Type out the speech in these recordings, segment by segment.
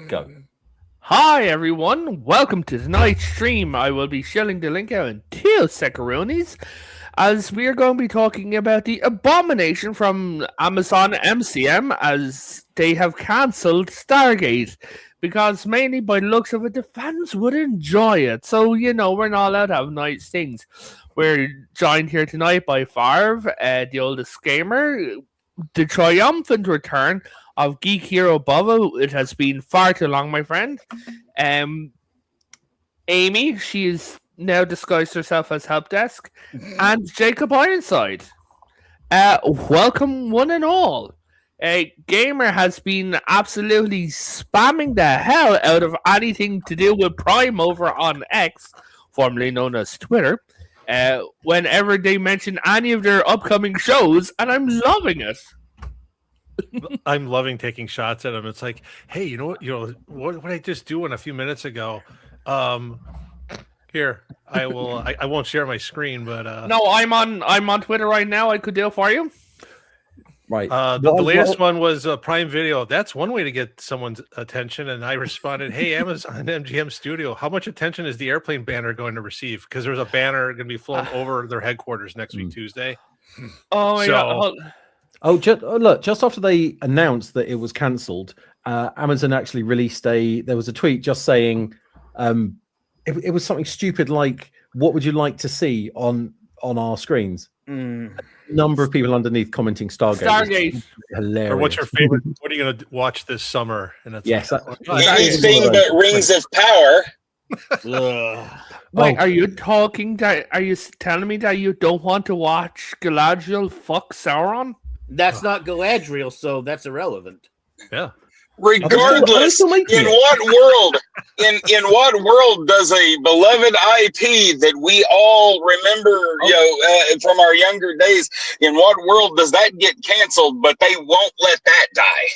Go. Hi everyone, welcome to tonight's stream. I will be shelling the link out in 2 seconds as we are going to be talking about the abomination from Amazon MCM as they have cancelled Stargate because mainly by the looks of it the fans would enjoy it. So we're not allowed to have nice things. We're joined here tonight by FARV, the oldest gamer, the triumphant return of Geek Hero Bubba. It has been far too long, my friend. Amy, she is now disguised herself as HELPDESK, and JACOB-IRONSIDE. Welcome, one and all. Gamer has been absolutely spamming the hell out of anything to do with Prime over on X, formerly known as Twitter, whenever they mention any of their upcoming shows, and I'm loving it. I'm loving taking shots at them. It's like, hey, you know what I just doing a few minutes ago? Here, I will. I won't share my screen, but no, I'm on Twitter right now. I could do it for you. Right. The latest one was Prime Video. That's one way to get someone's attention. And I responded, "Hey, Amazon MGM Studio, how much attention is the airplane banner going to receive? Because there's a banner going to be flown over their headquarters next week, Tuesday." Oh my god. Look, just after they announced that it was cancelled, Amazon actually released there was a tweet just saying it was something stupid like, what would you like to see on our screens? A number of people underneath commenting Stargate. Hilarious. Or what's your favorite? What are you going to watch this summer? And it's anything but Rings of Power. Wait, are you telling me that you don't want to watch Galadriel fuck Sauron? That's not Galadriel, so that's irrelevant. Yeah. Regardless, in what world does a beloved IP that we all remember, from our younger days, in what world does that get canceled? But they won't let that die.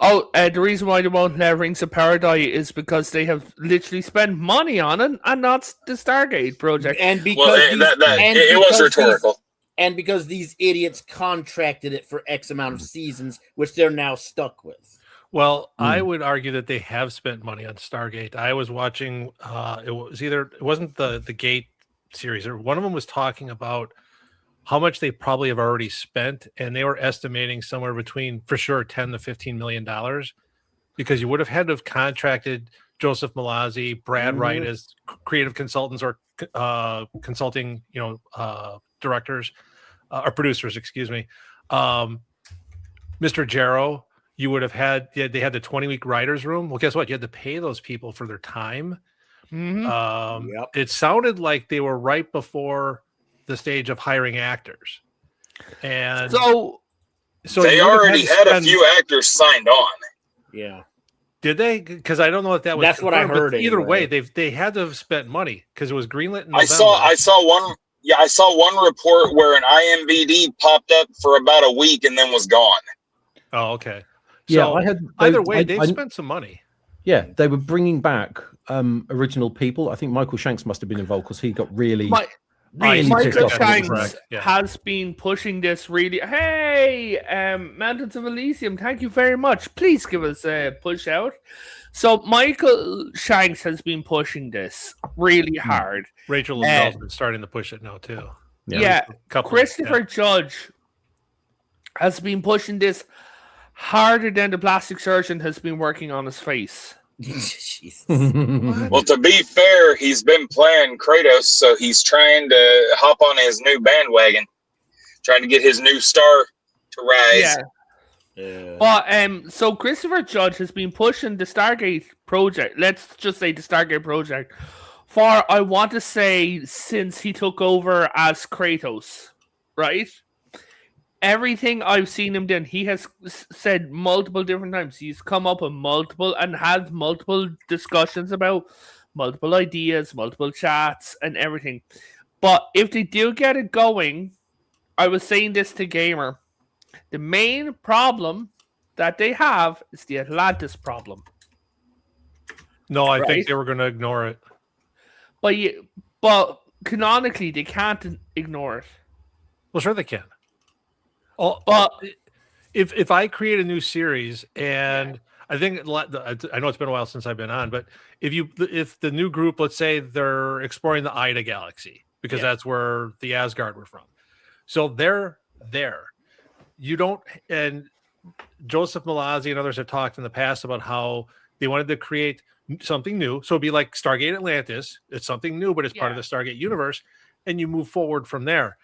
Oh, the reason why they won't let Rings of Power die is because they have literally spent money on it, and not the Stargate project. And because it was rhetorical. And because these idiots contracted it for X amount of seasons, which they're now stuck with. Well, I would argue that they have spent money on Stargate. I was watching, it wasn't the Gate series, or one of them was talking about how much they probably have already spent, and they were estimating somewhere between, for sure, $10 to $15 million, because you would have had to have contracted Joseph Malazzi, Brad Wright as creative consultants or consulting, directors or producers, excuse me. Mr. Jarrow, you would have had, they had the 20-week writers room. Well, guess what? You had to pay those people for their time. It sounded like they were right before the stage of hiring actors. And so they already had a few actors signed on. Yeah. Did they? Because I don't know if that was. That's what I heard. Either way, they had to have spent money because it was greenlit in November. I saw one. Yeah, I saw one report where an IMBD popped up for about a week and then was gone. Oh, okay. So yeah, either way, they've spent some money. Yeah, they were bringing back original people. I think Michael Shanks must have been involved because he got really Michael Shanks has been pushing this really. Hey, Mountains of Elysium, thank you very much. Please give us a push out. So Michael Shanks has been pushing this really hard. Rachel Lezel's been starting to push it now too. Yeah, Christopher Judge has been pushing this harder than the plastic surgeon has been working on his face. Well, to be fair, he's been playing Kratos, so he's trying to hop on his new bandwagon, trying to get his new star to rise. Yeah. But so Christopher Judge has been pushing the Stargate project. Let's just say the Stargate project for, I want to say, since he took over as Kratos, right? Everything I've seen him doing, he has said multiple different times. He's come up with multiple and had multiple discussions about multiple ideas, multiple chats, and everything. But if they do get it going, I was saying this to Gamer, the main problem that they have is the Atlantis problem. No, I think they were going to ignore it. But canonically, they can't ignore it. Well, sure they can. Oh, but if I create a new series and I think I know it's been a while since I've been on, but if the new group, let's say they're exploring the Ida galaxy because that's where the Asgard were from, so they're there. You don't, and Joseph Malazzi and others have talked in the past about how they wanted to create something new. So it'd be like Stargate Atlantis. It's something new, but it's part of the Stargate universe, and you move forward from there.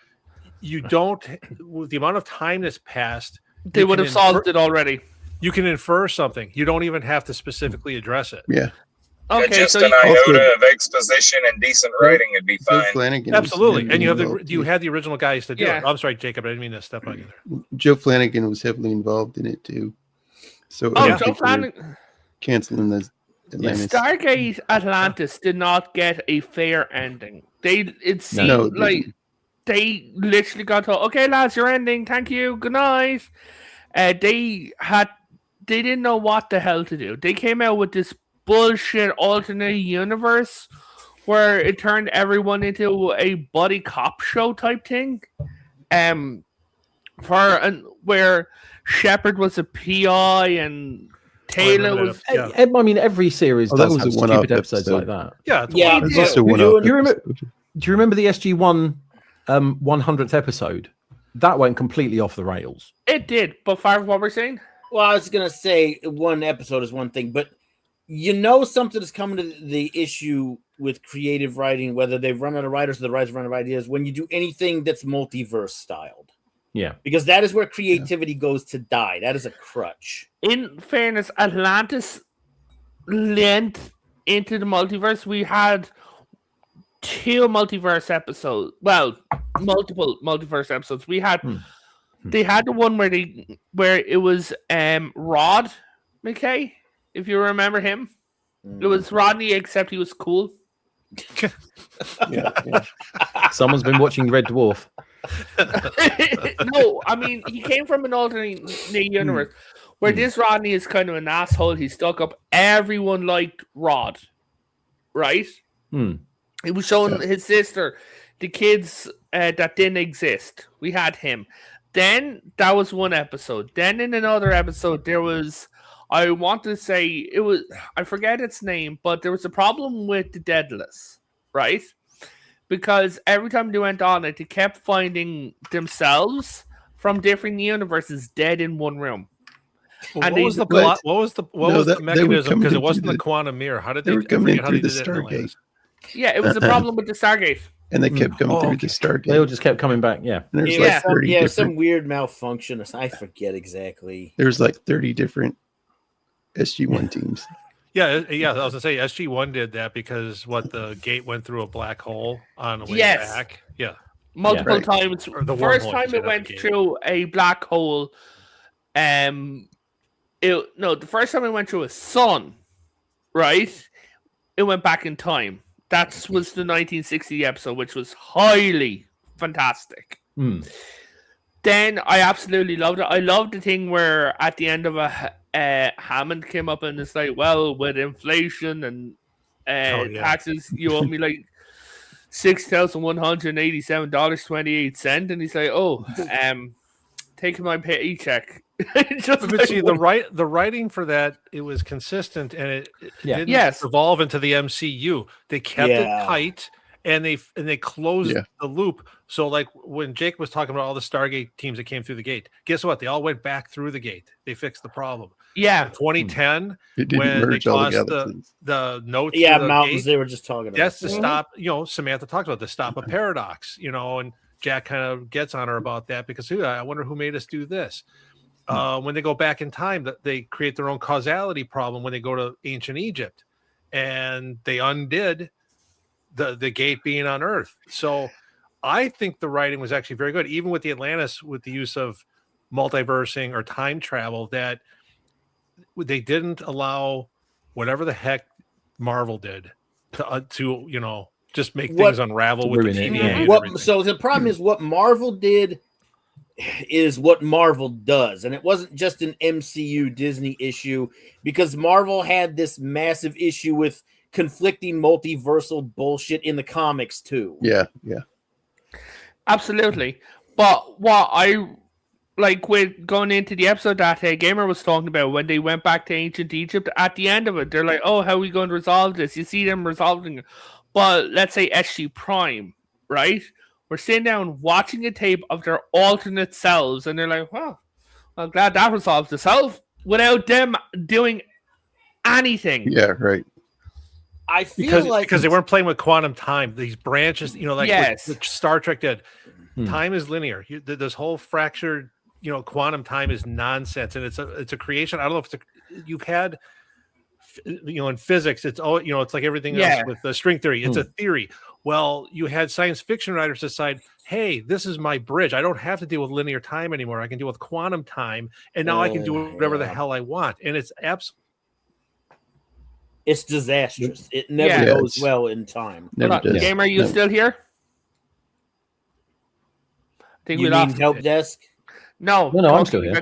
You don't, with the amount of time that's passed, they would have solved it already. You can infer something. You don't even have to specifically address it. Yeah. Okay, just so an iota of exposition and decent writing would be fine. Joe Flanagan Absolutely, and was you had the original guys to do Yeah. it. I'm sorry, Jacob, I didn't mean to step on you there. Joe Flanagan was heavily involved in it too. So Joe Flanagan canceling the Atlantis. Stargate Atlantis did not get a fair ending. It seemed like they literally got told, "Okay, lads, you're ending. Thank you. Good night." They didn't know what the hell to do. They came out with this bullshit alternate universe where it turned everyone into a buddy cop show type thing. Where Shepard was a PI and Taylor was. I mean, every series does was have a one-off stupid episodes episode. like that. Yeah, It's just a one-off. Do you remember the SG-1 100th episode? That went completely off the rails. It did, but FARV, what we're saying? Well, I was gonna say one episode is one thing, but something is coming to the issue with creative writing, whether they've run out of writers or the writers run out of ideas, when you do anything that's multiverse styled. Yeah. Because that is where creativity goes to die. That is a crutch. In fairness, Atlantis lent into the multiverse. We had 2 multiverse episodes. Well, multiple multiverse episodes. We had they had the one where it was Rod McKay, if you remember him. It was Rodney, except he was cool. Yeah. Someone's been watching Red Dwarf. No, I mean, he came from an alternate universe where this Rodney is kind of an asshole. He's stuck up. Everyone liked Rod, right? He was showing his sister the kids that didn't exist. We had him. Then that was one episode. Then in another episode, there was, I want to say it was, I forget its name, but there was a problem with the Deadless, right? Because every time they went on it, they kept finding themselves from different universes dead in one room. Well, what was the mechanism? Because it wasn't the quantum mirror. How did they were coming in how through they the did it in Stargate? Atlantis? Yeah, it was a problem with the Stargate. And they kept coming through the Stargate. They all just kept coming back. Yeah. And there's some weird malfunction. I forget exactly. There's like 30 different SG-1 teams. Yeah. I was gonna say SG-1 did that because the gate went through a black hole on the way back. Yeah. Multiple times. The first wormhole, time it went through a black hole. The first time it went through a sun, right? It went back in time. That was the 1960 episode, which was highly fantastic. Then I absolutely loved it. I loved the thing where at the end of Hammond came up and it's like, well, with inflation and taxes, you owe me like $6,187.28, and he's like, taking my paycheck. See, the writing for that, it was consistent and it didn't evolve into the MCU. They kept it tight and they closed the loop. So like when Jake was talking about all the Stargate teams that came through the gate, guess what? They all went back through the gate. They fixed the problem. Yeah. In 2010, when they tossed the notes. Mountains. They were just talking about. That's to stop. Samantha talked about to stop a paradox. And Jack kind of gets on her about that because I wonder who made us do this. When they go back in time, that they create their own causality problem when they go to ancient Egypt, and they undid the gate being on Earth. So I think the writing was actually very good, even with the Atlantis, with the use of multiversing or time travel, that they didn't allow whatever the heck Marvel did to just make things unravel with the TV. So the problem is what Marvel did is what Marvel does, and it wasn't just an MCU Disney issue, because Marvel had this massive issue with conflicting multiversal bullshit in the comics too. Yeah. Absolutely. But what I like with going into the episode that Gamer was talking about when they went back to ancient Egypt, at the end of it, they're like, "Oh, how are we going to resolve this?" You see them resolving it. But let's say SG Prime, right? We're sitting down watching a tape of their alternate selves, and they're like, "Well, I'm glad that resolves itself," without them doing anything. Yeah, right. I feel because they weren't playing with quantum time. These branches, like Yes. what Star Trek did. Hmm. Time is linear. This whole fractured, quantum time is nonsense, and it's a creation. I don't know if you've had, in physics, it's all it's like everything else with the string theory. It's a theory. Well, you had science fiction writers decide, hey, this is my bridge. I don't have to deal with linear time anymore. I can deal with quantum time, and now I can do whatever the hell I want. And it's absolutely. It's disastrous. It never goes well in time. Never does. Gamer, you still here? I think You we mean lost help desk? No, I'm still here.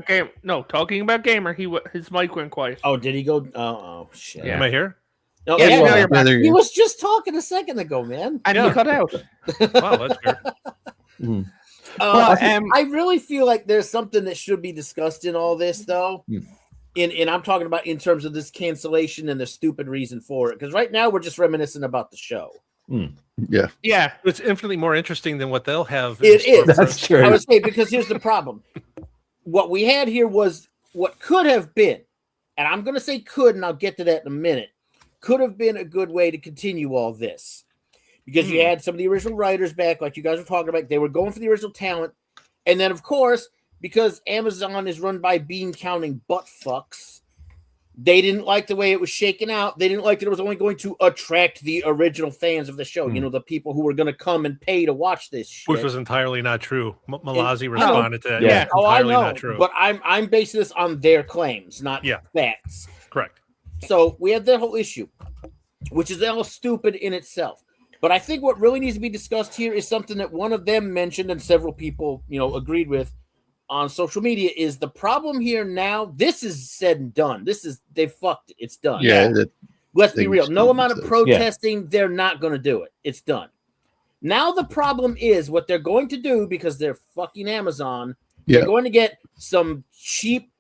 Talking about Gamer, his mic went quiet. Oh, did he go? Oh shit. Yeah. Am I here? No, Yeah, yeah, now you're back. there you he go. was just talking a second ago, man. And you cut out. Wow, that's weird. I really feel like there's something that should be discussed in all this, though. And I'm talking about in terms of this cancellation and the stupid reason for it. Because right now we're just reminiscing about the show. Yeah. Yeah. It's infinitely more interesting than what they'll have. It is. That's true. I would say, because here's the problem. What we had here was what could have been, and I'm going to say could, and I'll get to that in a minute, could have been a good way to continue all this. Because you had some of the original writers back, like you guys were talking about. They were going for the original talent. And then, of course, because Amazon is run by bean-counting butt-fucks, they didn't like the way it was shaken out. They didn't like that it was only going to attract the original fans of the show. The people who were going to come and pay to watch this shit. Which was entirely not true. Malazi responded to that. Yeah. Oh, I Entirely know. not true. But I'm basing this on their claims, not facts. Correct. So we had that whole issue, which is all stupid in itself. But I think what really needs to be discussed here is something that one of them mentioned and several people, agreed with on social media, is the problem here now. This is said and done. They fucked it. It's done. Yeah. Let's be real. No amount of themselves. protesting, they're not going to do it. It's done. Now the problem is what they're going to do, because they're fucking Amazon. They're going to get some cheap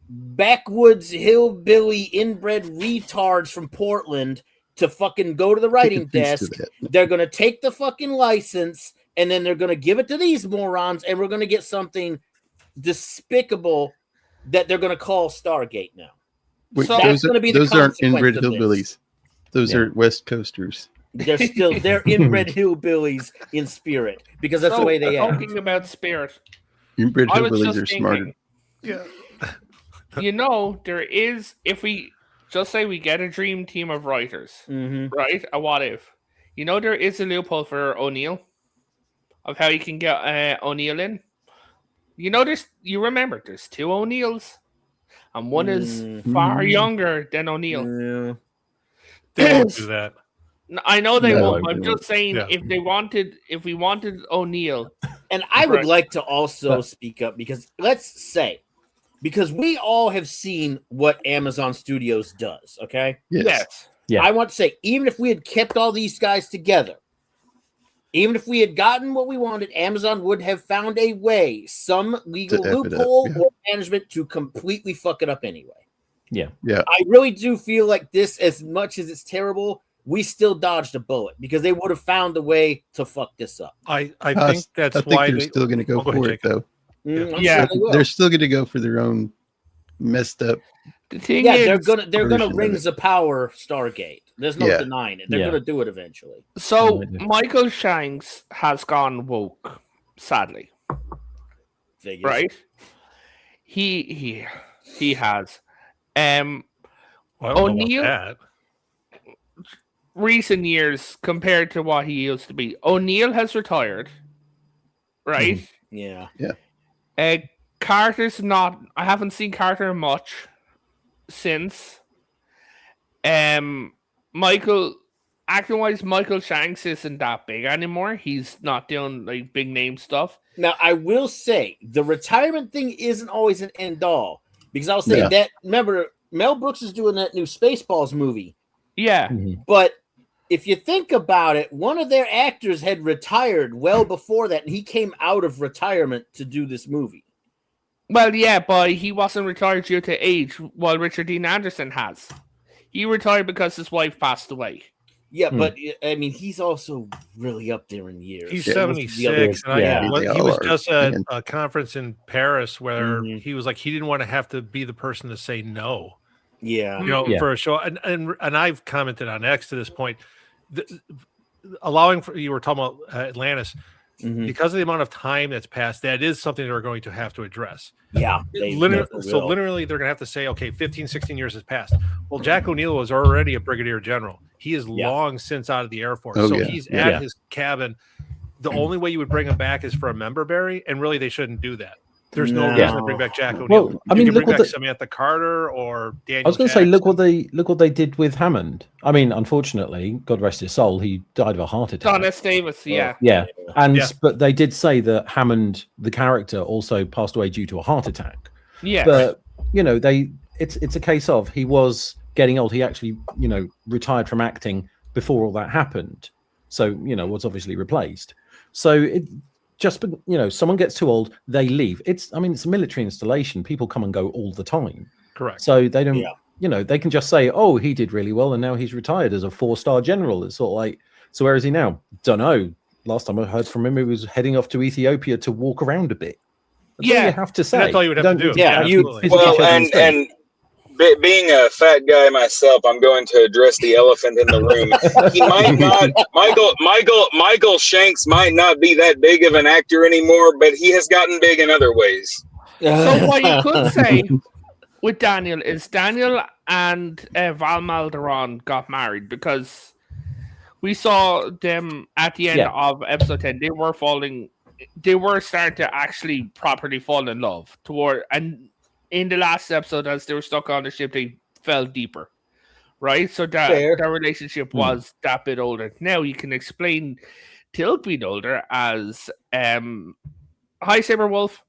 backwoods hillbilly inbred retards from Portland to fucking go to the writing desk. They're going to take the fucking license, and then they're going to give it to these morons, and we're going to get something despicable that they're going to call Stargate now. Wait, So those gonna be the aren't inbred consequence of this. hillbillies. Those are West Coasters. They're inbred hillbillies in spirit, because that's the way they are. Talking about spirit, Inbred I was hillbillies just are smarter. thinking, there is, if we just say we get a dream team of writers, right? A what if? There is a loophole for O'Neill of how you can get O'Neill in. You remember there's two O'Neills, and one is far younger than O'Neill. Yeah. They won't do that. I know they No, won't. I I'm don't. just saying, if we wanted O'Neill, And I would Right. like to also speak up, because because we all have seen what Amazon Studios does, okay? Yes. Yeah. I want to say, even if we had kept all these guys together, even if we had gotten what we wanted, Amazon would have found a way, some legal To F it up, loophole yeah. or management, to completely fuck it up anyway. Yeah. I really do feel like this, as much as it's terrible, we still dodged a bullet, because they would have found a way to fuck this up. I think that's I think why they're still going to go Oh, go ahead, for it, Jacob. though. I'm Yeah. sure they will. They're still going to go for their own messed up. the thing Yeah, is, they're gonna version of rings it. of power Stargate. There's no Yeah. denying it. They're Yeah. gonna do it eventually. So Yeah. Michael Shanks has gone woke, sadly, Figures. right? He has. Well, I don't know O'Neill- about that. Recent years compared to what he used to be. O'Neill has retired, right? Yeah. Carter's not. I haven't seen Carter much since. Michael, acting wise, Michael Shanks isn't that big anymore. He's not doing like big name stuff. Now I will say the retirement thing isn't always an end all, because I'll say Yeah. that. Remember, Mel Brooks is doing that new Spaceballs movie, Yeah, but if you think about it, one of their actors had retired well before that, and he came out of retirement to do this movie. Well, yeah, but he wasn't retired due to age, while Richard Dean Anderson has. He retired because his wife passed away. Yeah, but I mean, he's also really up there in years. He's Yeah, 76. And yeah. he was just at man. a conference in Paris where he was like, he didn't want to have to be the person to say no. Yeah. You know, Yeah. for a show. And I've commented on X to this point. Allowing for, you were talking about Atlantis, because of the amount of time that's passed, that is something they're going to have to address. Yeah. Literally, they're going to have to say, okay, 15, 16 years has passed. Well, Jack O'Neill was already a brigadier general. He is long since out of the Air Force. Oh, so yeah. he's at his cabin. The only way you would bring him back is for a member berry, and really they shouldn't do that. There's no reason to bring back Jack O'Neill. Well, I mean, you can look bring what back Samantha Carter or Daniel. I was going to say, look what they did with Hammond. I mean, unfortunately, God rest his soul, he died of a heart attack. Don S. Davis, yeah. But they did say that Hammond, the character, also passed away due to a heart attack. Yeah. But you know, it's a case of he was getting old. He actually, you know, retired from acting before all that happened. So, you know, was obviously replaced. So you know, someone gets too old, they leave. It's a military installation. People come and go all the time. Correct. So they don't, you know, they can just say, oh, he did really well, and now he's retired as a 4-star general. It's sort of like, so where is he now? Don't know. Last time I heard from him, he was heading off to Ethiopia to walk around a bit. That's all you have to say. That's all you would have to do. Yeah, Well, and being a fat guy myself, I'm going to address the elephant in the room. He might not, Michael Shanks might not be that big of an actor anymore, but he has gotten big in other ways. So what you could say with Daniel is Daniel and Val Malderon got married because we saw them at the end of episode 10. They were starting to actually properly fall in love and in the last episode, as they were stuck on the ship, they fell deeper, right? So their relationship was that bit older. Now you can explain Tilk being older as hi, Saber Wolf.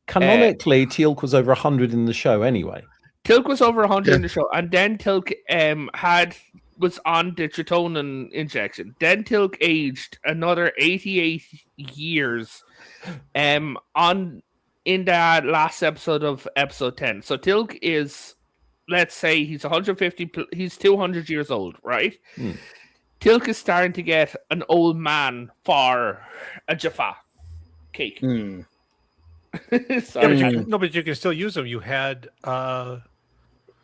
Canonically, Teal'c was over 100 in the show anyway. Tilk was over 100 in the show, and then Tilk was on the Tritonin injection. Then Tilk aged another 88 years in that last episode of episode 10. So Tilk is, let's say he's 150, he's 200 years old, right? Tilk is starting to get an old man for a Jaffa cake. But you can still use them. You had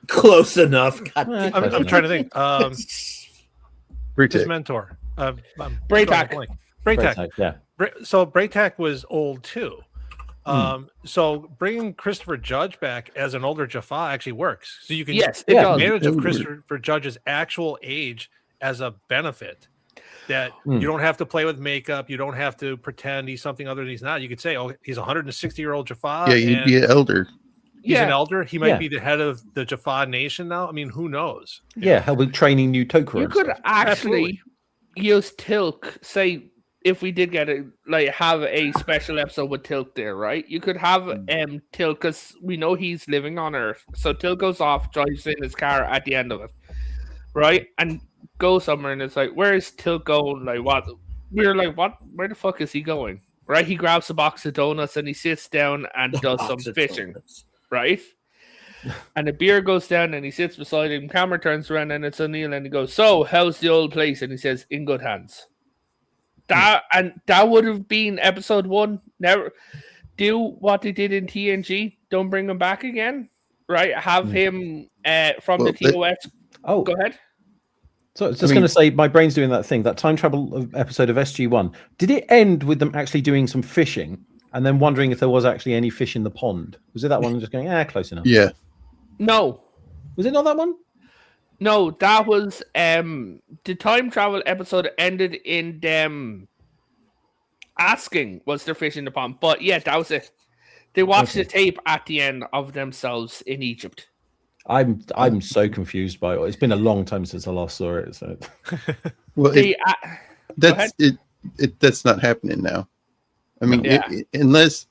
close enough. I'm trying to think. His mentor, Braytak. Yeah. So Braytak was old too. So bringing Christopher Judge back as an older Jaffa actually works. So you can take advantage of Christopher Judge's actual age as a benefit. That you don't have to play with makeup. You don't have to pretend he's something other than he's not. You could say, oh, he's a 160-year-old Jaffa. Yeah, he'd be an elder. He's an elder. He might be the head of the Jaffa nation now. I mean, who knows? Yeah, he'll be training new Tok'ra. You could actually use Tilk, say, if we did get have a special episode with Tilk there, right? You could have Tilk, because we know he's living on Earth. So Tilk goes off, drives in his car at the end of it, right? And goes somewhere, and it's like, where is Tilk going? Like, what? We're like, what? Where the fuck is he going? Right? He grabs a box of donuts and he sits down and does some fishing, right? And the beer goes down and he sits beside him. Camera turns around and it's O'Neill, and he goes, so how's the old place? And he says, in good hands. That would have been episode 1. Never do what they did in TNG. Don't bring him back again. Right? Have him from the TOS. Oh, go ahead. So I was just going to say, my brain's doing that thing. That time travel episode of SG-1. Did it end with them actually doing some fishing and then wondering if there was actually any fish in the pond? Was it that one? Just going, close enough. Yeah. No. Was it not that one? No, that was the time travel episode ended in them asking was there fish in the pond. But yeah, that was it. They watched the tape at the end of themselves in Egypt. I'm so confused by it. It's been a long time since I last saw it. So well, that's not happening now. I mean, unless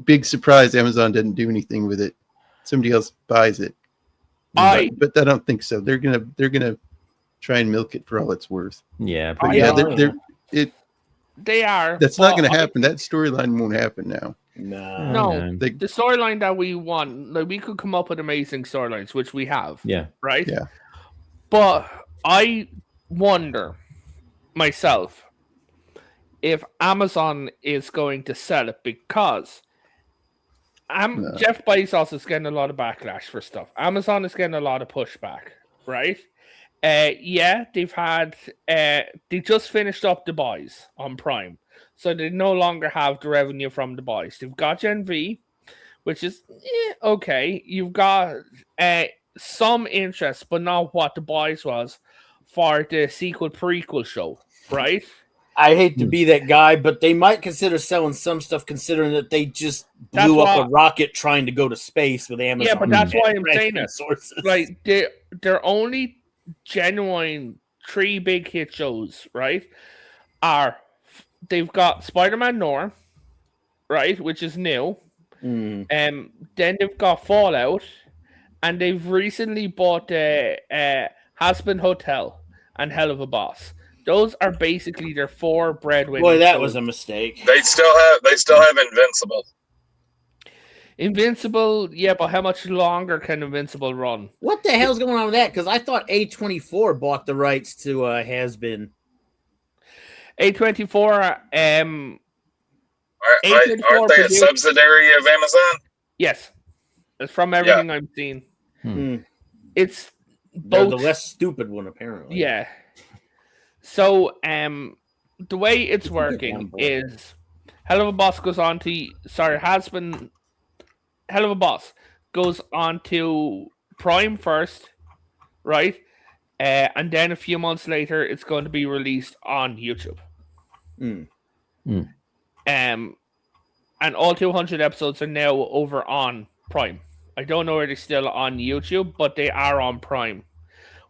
big surprise, Amazon didn't do anything with it. Somebody else buys it. But I don't think so. They're gonna try and milk it for all it's worth. Yeah, but They are. That's not going to happen. That storyline won't happen now. No, the storyline that we want, like, we could come up with amazing storylines, which we have. Yeah. Right? Yeah. But I wonder myself if Amazon is going to sell it, because Jeff Bezos is getting a lot of backlash for stuff. Amazon is getting a lot of pushback, right? Yeah, they've had they just finished up The Boys on Prime, so they no longer have the revenue from The Boys. They've got Gen V, which is okay. You've got some interest, but not what The Boys was for the sequel prequel show, right? I hate to be that guy, but they might consider selling some stuff, considering that they just blew up a rocket trying to go to space with Amazon. Yeah, but that's why I'm saying it. Sources. Like, they're only genuine 3 big hit shows, right? They've got Spider-Man Noir, right, which is new. Then they've got Fallout, and they've recently bought Hazbin Hotel and Hell of a Boss. Those are basically their 4 breadwinners. Boy, that was a mistake. They still have Invincible. Invincible, yeah, but how much longer can Invincible run? What the hell's going on with that? Because I thought A24 bought the rights to Hazbin. A24, Aren't they a subsidiary of Amazon? Yes, it's from everything I've seen. It's both the less stupid one, apparently. Yeah. So, the way it's working is Hell of a Boss goes on to Hell of a Boss goes on to Prime first, right? And then a few months later, it's going to be released on YouTube. And all 200 episodes are now over on Prime. I don't know if they're still on YouTube, but they are on Prime,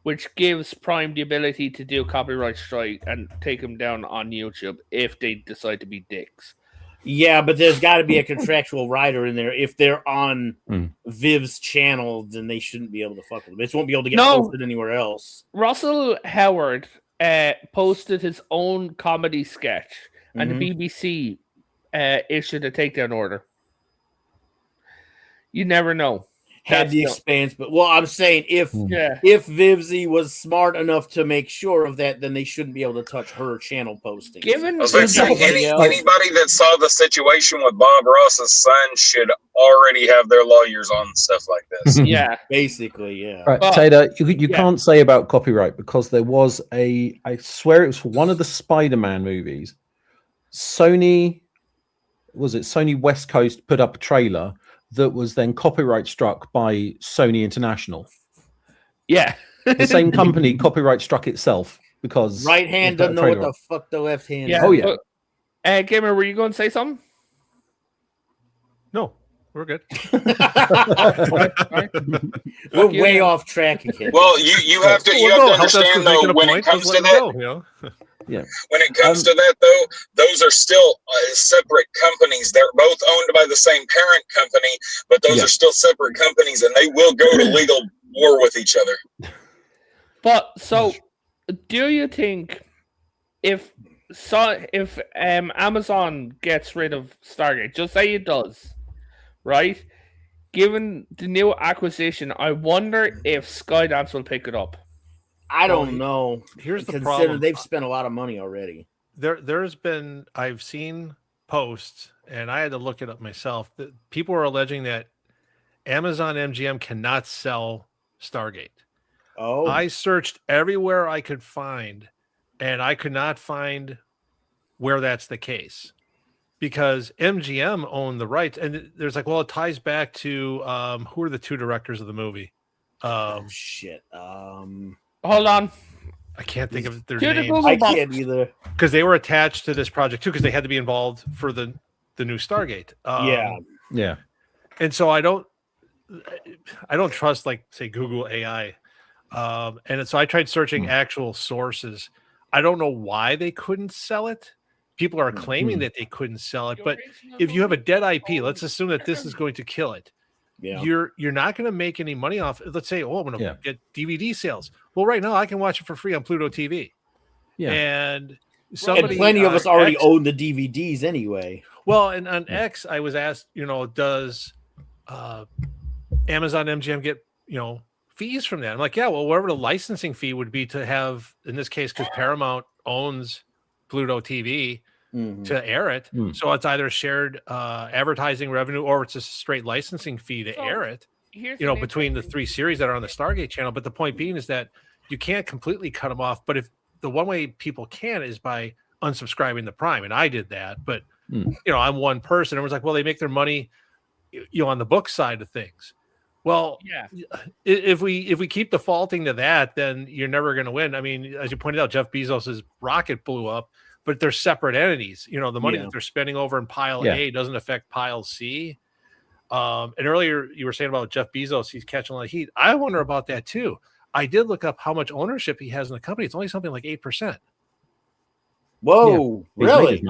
which gives Prime the ability to do copyright strike and take them down on YouTube if they decide to be dicks. Yeah, but there's got to be a contractual rider in there. If they're on Viv's channel, then they shouldn't be able to fuck with them. They just won't be able to get posted anywhere else. Russell Howard posted his own comedy sketch, and the BBC issued a takedown order. You never know. Had the expanse, but I'm saying if Vivzy was smart enough to make sure of that, then they shouldn't be able to touch her channel posting. Anybody that saw the situation with Bob Ross's son should already have their lawyers on stuff like this. Yeah, basically, yeah. Right, Taylor, you can't say about copyright, because there was I swear it was for one of the Spider-Man movies. Sony West Coast put up a trailer that was then copyright struck by Sony International. Yeah. The same company copyright struck itself because right hand doesn't know what the fuck the left hand is. Oh, yeah. Gamer, were you going to say something? No, we're good. We're way off track again. Well, you have to understand, though, when it comes to that. Yeah. When it comes to that, though, those are still separate companies. They're both owned by the same parent company, but those are still separate companies, and they will go to legal war with each other. But so, do you think if Amazon gets rid of Stargate, just say it does, right? Given the new acquisition, I wonder if Skydance will pick it up. I don't know. Here's the problem. They've spent a lot of money already. I've seen posts, and I had to look it up myself, that people are alleging that Amazon MGM cannot sell Stargate. Oh. I searched everywhere I could find, and I could not find where that's the case, because MGM owned the rights. And there's like, well, it ties back to who are the 2 directors of the movie? Hold on. I can't think of their names. I can't either. Because they were attached to this project too, because they had to be involved for the new Stargate. Yeah. And so I don't trust, like, say, Google AI. And so I tried searching actual sources. I don't know why they couldn't sell it. People are claiming that they couldn't sell it, but if you have a dead IP, let's assume that this is going to kill it. Yeah. You're not going to make any money off. Let's say, I'm going to get DVD sales. Well, right now I can watch it for free on Pluto TV. Yeah. And And plenty of us already own the DVDs anyway. Well, and on X, I was asked, does Amazon MGM get, fees from that? I'm like, yeah, well, whatever the licensing fee would be to have, in this case, because Paramount owns Pluto TV to air it. So it's either shared advertising revenue or it's a straight licensing fee to air it, between the 3 series that are on the Stargate channel. But the point being is that you can't completely cut them off. But if the one way people can is by unsubscribing to Prime. And I did that, but I'm one person. Everyone's like, well, they make their money, on the book side of things. Well, if we keep defaulting to that, then you're never going to win. I mean, as you pointed out, Jeff Bezos's rocket blew up, but they're separate entities. The money that they're spending over in pile A doesn't affect pile C. And earlier you were saying about Jeff Bezos, he's catching a lot of heat. I wonder about that too. I did look up how much ownership he has in the company. It's only something like 8%. Whoa, really?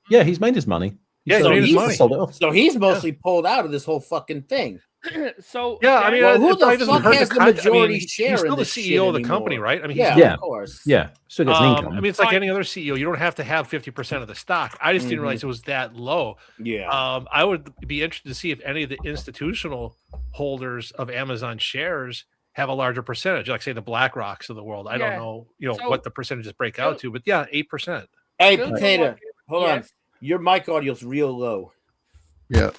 Yeah, he's made his money. So he's mostly pulled out of this whole fucking thing. So I mean, who the fuck has the majority share? He's still in the this CEO of the anymore? company, right? I mean, of course. Yeah, so gets an income. I mean, it's like any other CEO. You don't have to have 50% of the stock. I just didn't realize it was that low. Yeah. I would be interested to see if any of the institutional holders of Amazon shares have a larger percentage, like say the BlackRocks of the world. I don't know, what the percentages break out to, but 8%. Hey, Potato, hold on. Your mic audio's real low. Yeah.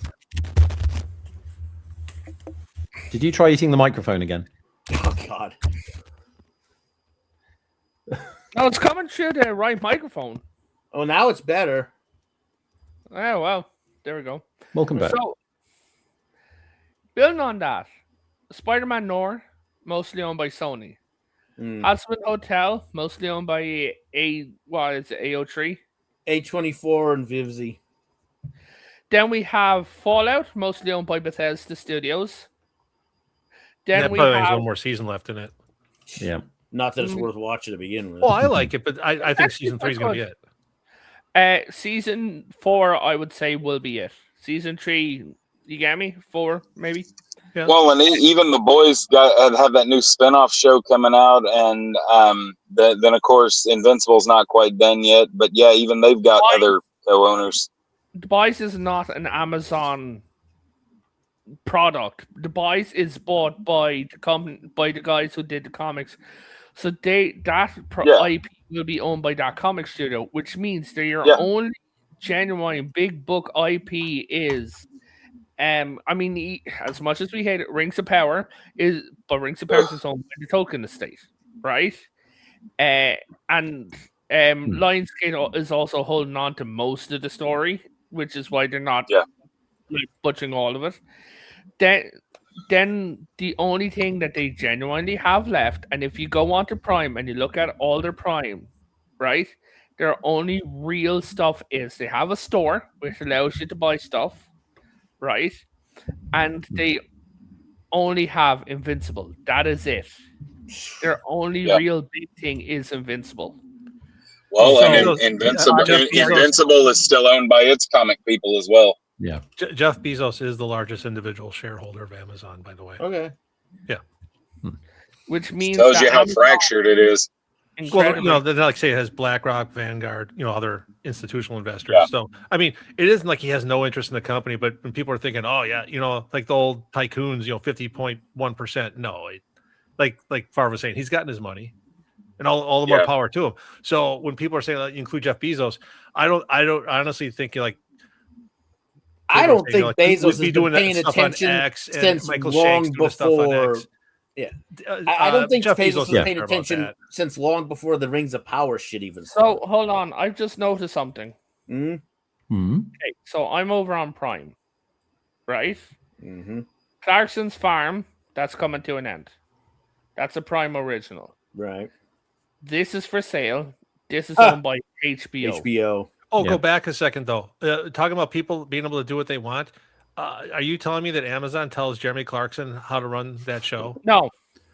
Did you try eating the microphone again? Oh God. No, it's coming through the right microphone. Oh, now it's better. Oh well, there we go. Welcome back. So, building on that, Spider-Man Noir, mostly owned by Sony. Huntsman Hotel, mostly owned by AO3? A24 and Vivzy. Then we have Fallout, mostly owned by Bethesda Studios. Then we probably have has one more season left in it. Yeah. Not that it's worth watching to begin with. Well, I like it, but I think season 3 is going to be it. Season 4, I would say, will be it. Season 3, you get me? 4, maybe? Yeah. Well, and even the boys have that new spinoff show coming out, and then of course Invincible's not quite done yet, but even they've got other co-owners. The Boys is not an Amazon product. The Boys is bought by the guys who did the comics, so IP will be owned by that comic studio, which means that your only genuine big book IP is. I mean, as much as we hate it, Rings of Power is owned by the Tolkien estate, right? And Lionsgate is also holding on to most of the story, which is why they're not butchering all of it. Then the only thing that they genuinely have left, and if you go onto Prime and you look at all their Prime, right, their only real stuff is they have a store which allows you to buy stuff. Right, and they only have Invincible. That is it. Their only real big thing is Invincible. Well, and Invincible is still owned by its comic people as well. Yeah, Jeff Bezos is the largest individual shareholder of Amazon, by the way. Okay. Yeah. Which means tells you how fractured it is. Well, they like say it has BlackRock, Vanguard, other institutional investors. Yeah. So, I mean, it isn't like he has no interest in the company, but when people are thinking, oh yeah, like the old tycoons, 50.1%. No, like FARV was saying, he's gotten his money, and all the more power to him. So when people are saying you include Jeff Bezos, I don't honestly think I don't think Bezos has been paying attention since long before. Yeah, I don't think Bezos has paid attention since long before the Rings of Power shit even started. So hold on, I've just noticed something. Okay, so I'm over on Prime, right? Clarkson's Farm, that's coming to an end. That's a Prime original, right? This is for sale. This is owned by HBO. Oh, go back a second though. Talking about people being able to do what they want. Are you telling me that Amazon tells Jeremy Clarkson how to run that show? No.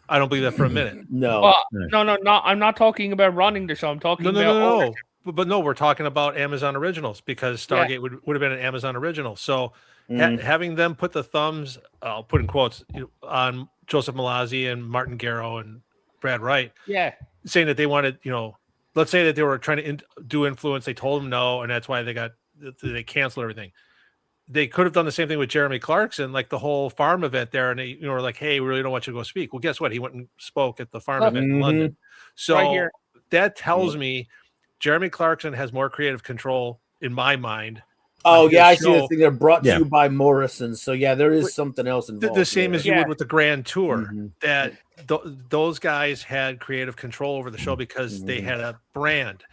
I don't believe that for a minute. No. No. I'm not talking about running the show. I'm talking about... No. But no, we're talking about Amazon Originals because Stargate would have been an Amazon Original. So having them put the thumbs, I'll put in quotes, on Joseph Malazzi and Martin Garrow and Brad Wright, saying that they wanted, let's say that they were trying to do influence. They told them no, and that's why they canceled everything. They could have done the same thing with Jeremy Clarkson, like the whole farm event there, and they were like, "Hey, we really don't want you to go speak." Well, guess what? He went and spoke at the farm event in London. So Right that tells me Jeremy Clarkson has more creative control in my mind. Oh yeah, I see the thing. They're brought to you by Morrison, so yeah, there is something else involved. The same as you would with the Grand Tour, that those guys had creative control over the show because they had a brand.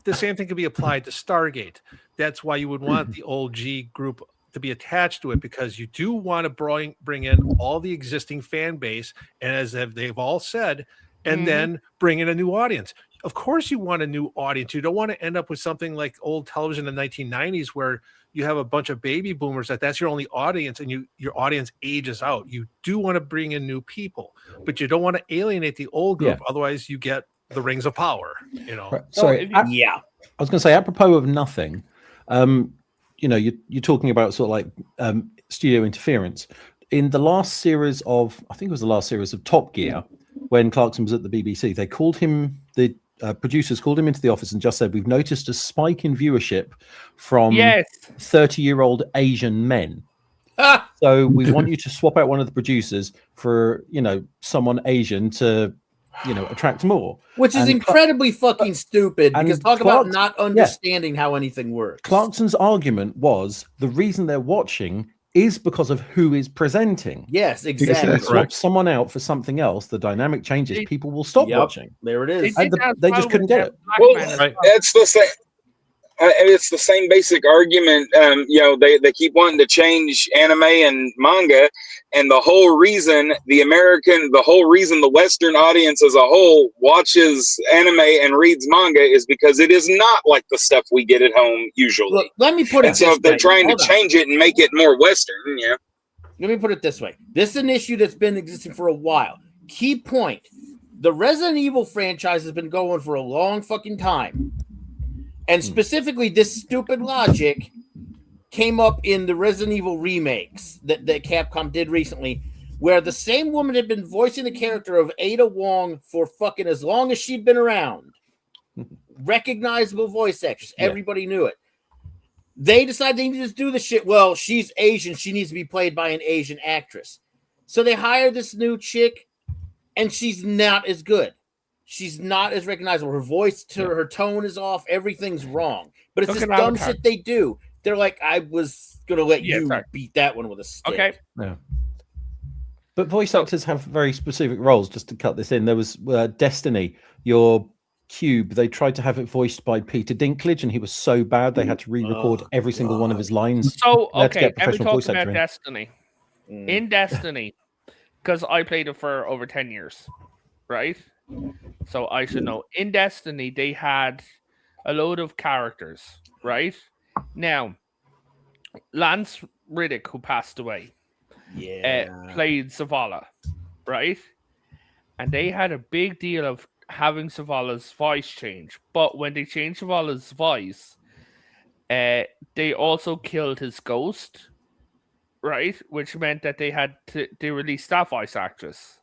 The same thing could be applied to Stargate. That's why you would want the old G group to be attached to it, because you do want to bring in all the existing fan base, and as they've all said, and then bring in a new audience. Of course, you want a new audience. You don't want to end up with something like old television in the 1990s where you have a bunch of baby boomers that's your only audience, and your audience ages out. You do want to bring in new people, but you don't want to alienate the old group. Otherwise, you get the rings of power. Right. Sorry, I was going to say, apropos of nothing, you're talking about sort of like studio interference. In the last series of, I think it was the last series of Top Gear, when Clarkson was at the BBC, they called him, the producers called him into the office and just said, "We've noticed a spike in viewership from 30-year-old Asian men. So we want you to swap out one of the producers for, someone Asian to, attract more." Which is incredibly fucking stupid, because talk about not understanding how anything works. Clarkson's argument was the reason they're watching is because of who is presenting. Yes, exactly. If you swap someone out for something else, the dynamic changes. People will stop watching. There it is. They just couldn't get it. Well, that's the same. It's the same basic argument. They keep wanting to change anime and manga, and the whole reason the Western audience as a whole watches anime and reads manga is because it is not like the stuff we get at home usually. Look, let me put it this way. So if they're trying to change it and make it more Western, Let me put it this way. This is an issue that's been existing for a while. Key point. The Resident Evil franchise has been going for a long fucking time. And specifically, this stupid logic came up in the Resident Evil remakes that Capcom did recently, where the same woman had been voicing the character of Ada Wong for fucking as long as she'd been around. Recognizable voice actress. Everybody knew it. They decided they needed to do the shit. Well, she's Asian. She needs to be played by an Asian actress. So they hired this new chick, and she's not as good. She's not as recognizable. Her voice, her tone is off. Everything's wrong. But it's this dumb shit they do. They're like, I was going to let you beat that one with a stick. Okay. Yeah. But voice actors have very specific roles. Just to cut this in, there was Destiny, your Cube. They tried to have it voiced by Peter Dinklage, and he was so bad they had to re-record every single one of his lines. So, okay, and we talk about Destiny. In Destiny, because I played it for over 10 years, right? So I should know. In Destiny, they had a load of characters, right? Now, Lance Riddick, who passed away, played Zavala, right? And they had a big deal of having Zavala's voice change. But when they changed Zavala's voice, they also killed his ghost, right? Which meant that they released that voice actress.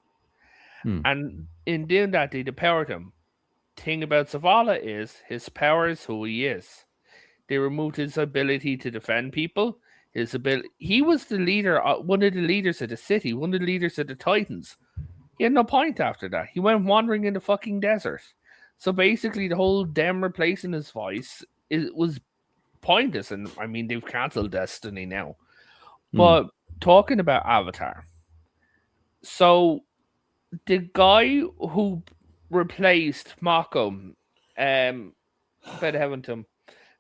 And in doing that, they depowered him. Thing about Zavala is his power is who he is. They removed his ability to defend people. He was the leader, one of the leaders of the city, one of the leaders of the Titans. He had no point after that. He went wandering in the fucking desert. So basically, the whole them replacing his voice was pointless. And I mean, they've cancelled Destiny now. But talking about Avatar, so the guy who replaced Mako, the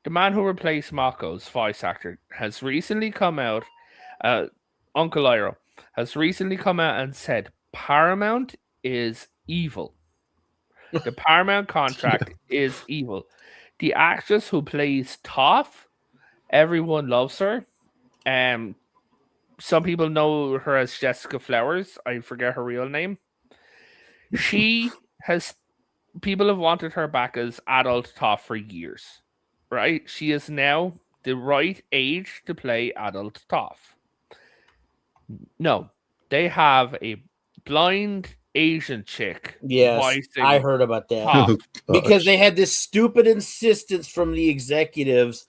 man who replaced Mako's voice actor has recently come out, Uncle Iroh, has recently come out and said Paramount is evil. The Paramount contract is evil. The actress who plays Toph, everyone loves her. Some people know her as Jessica Flowers. I forget her real name. People have wanted her back as adult Toph for years, right? She is now the right age to play adult Toph. No, they have a blind Asian chick. Yes, voicing I heard about that. Toph. Oh, Because gosh. they had this stupid insistence from the executives.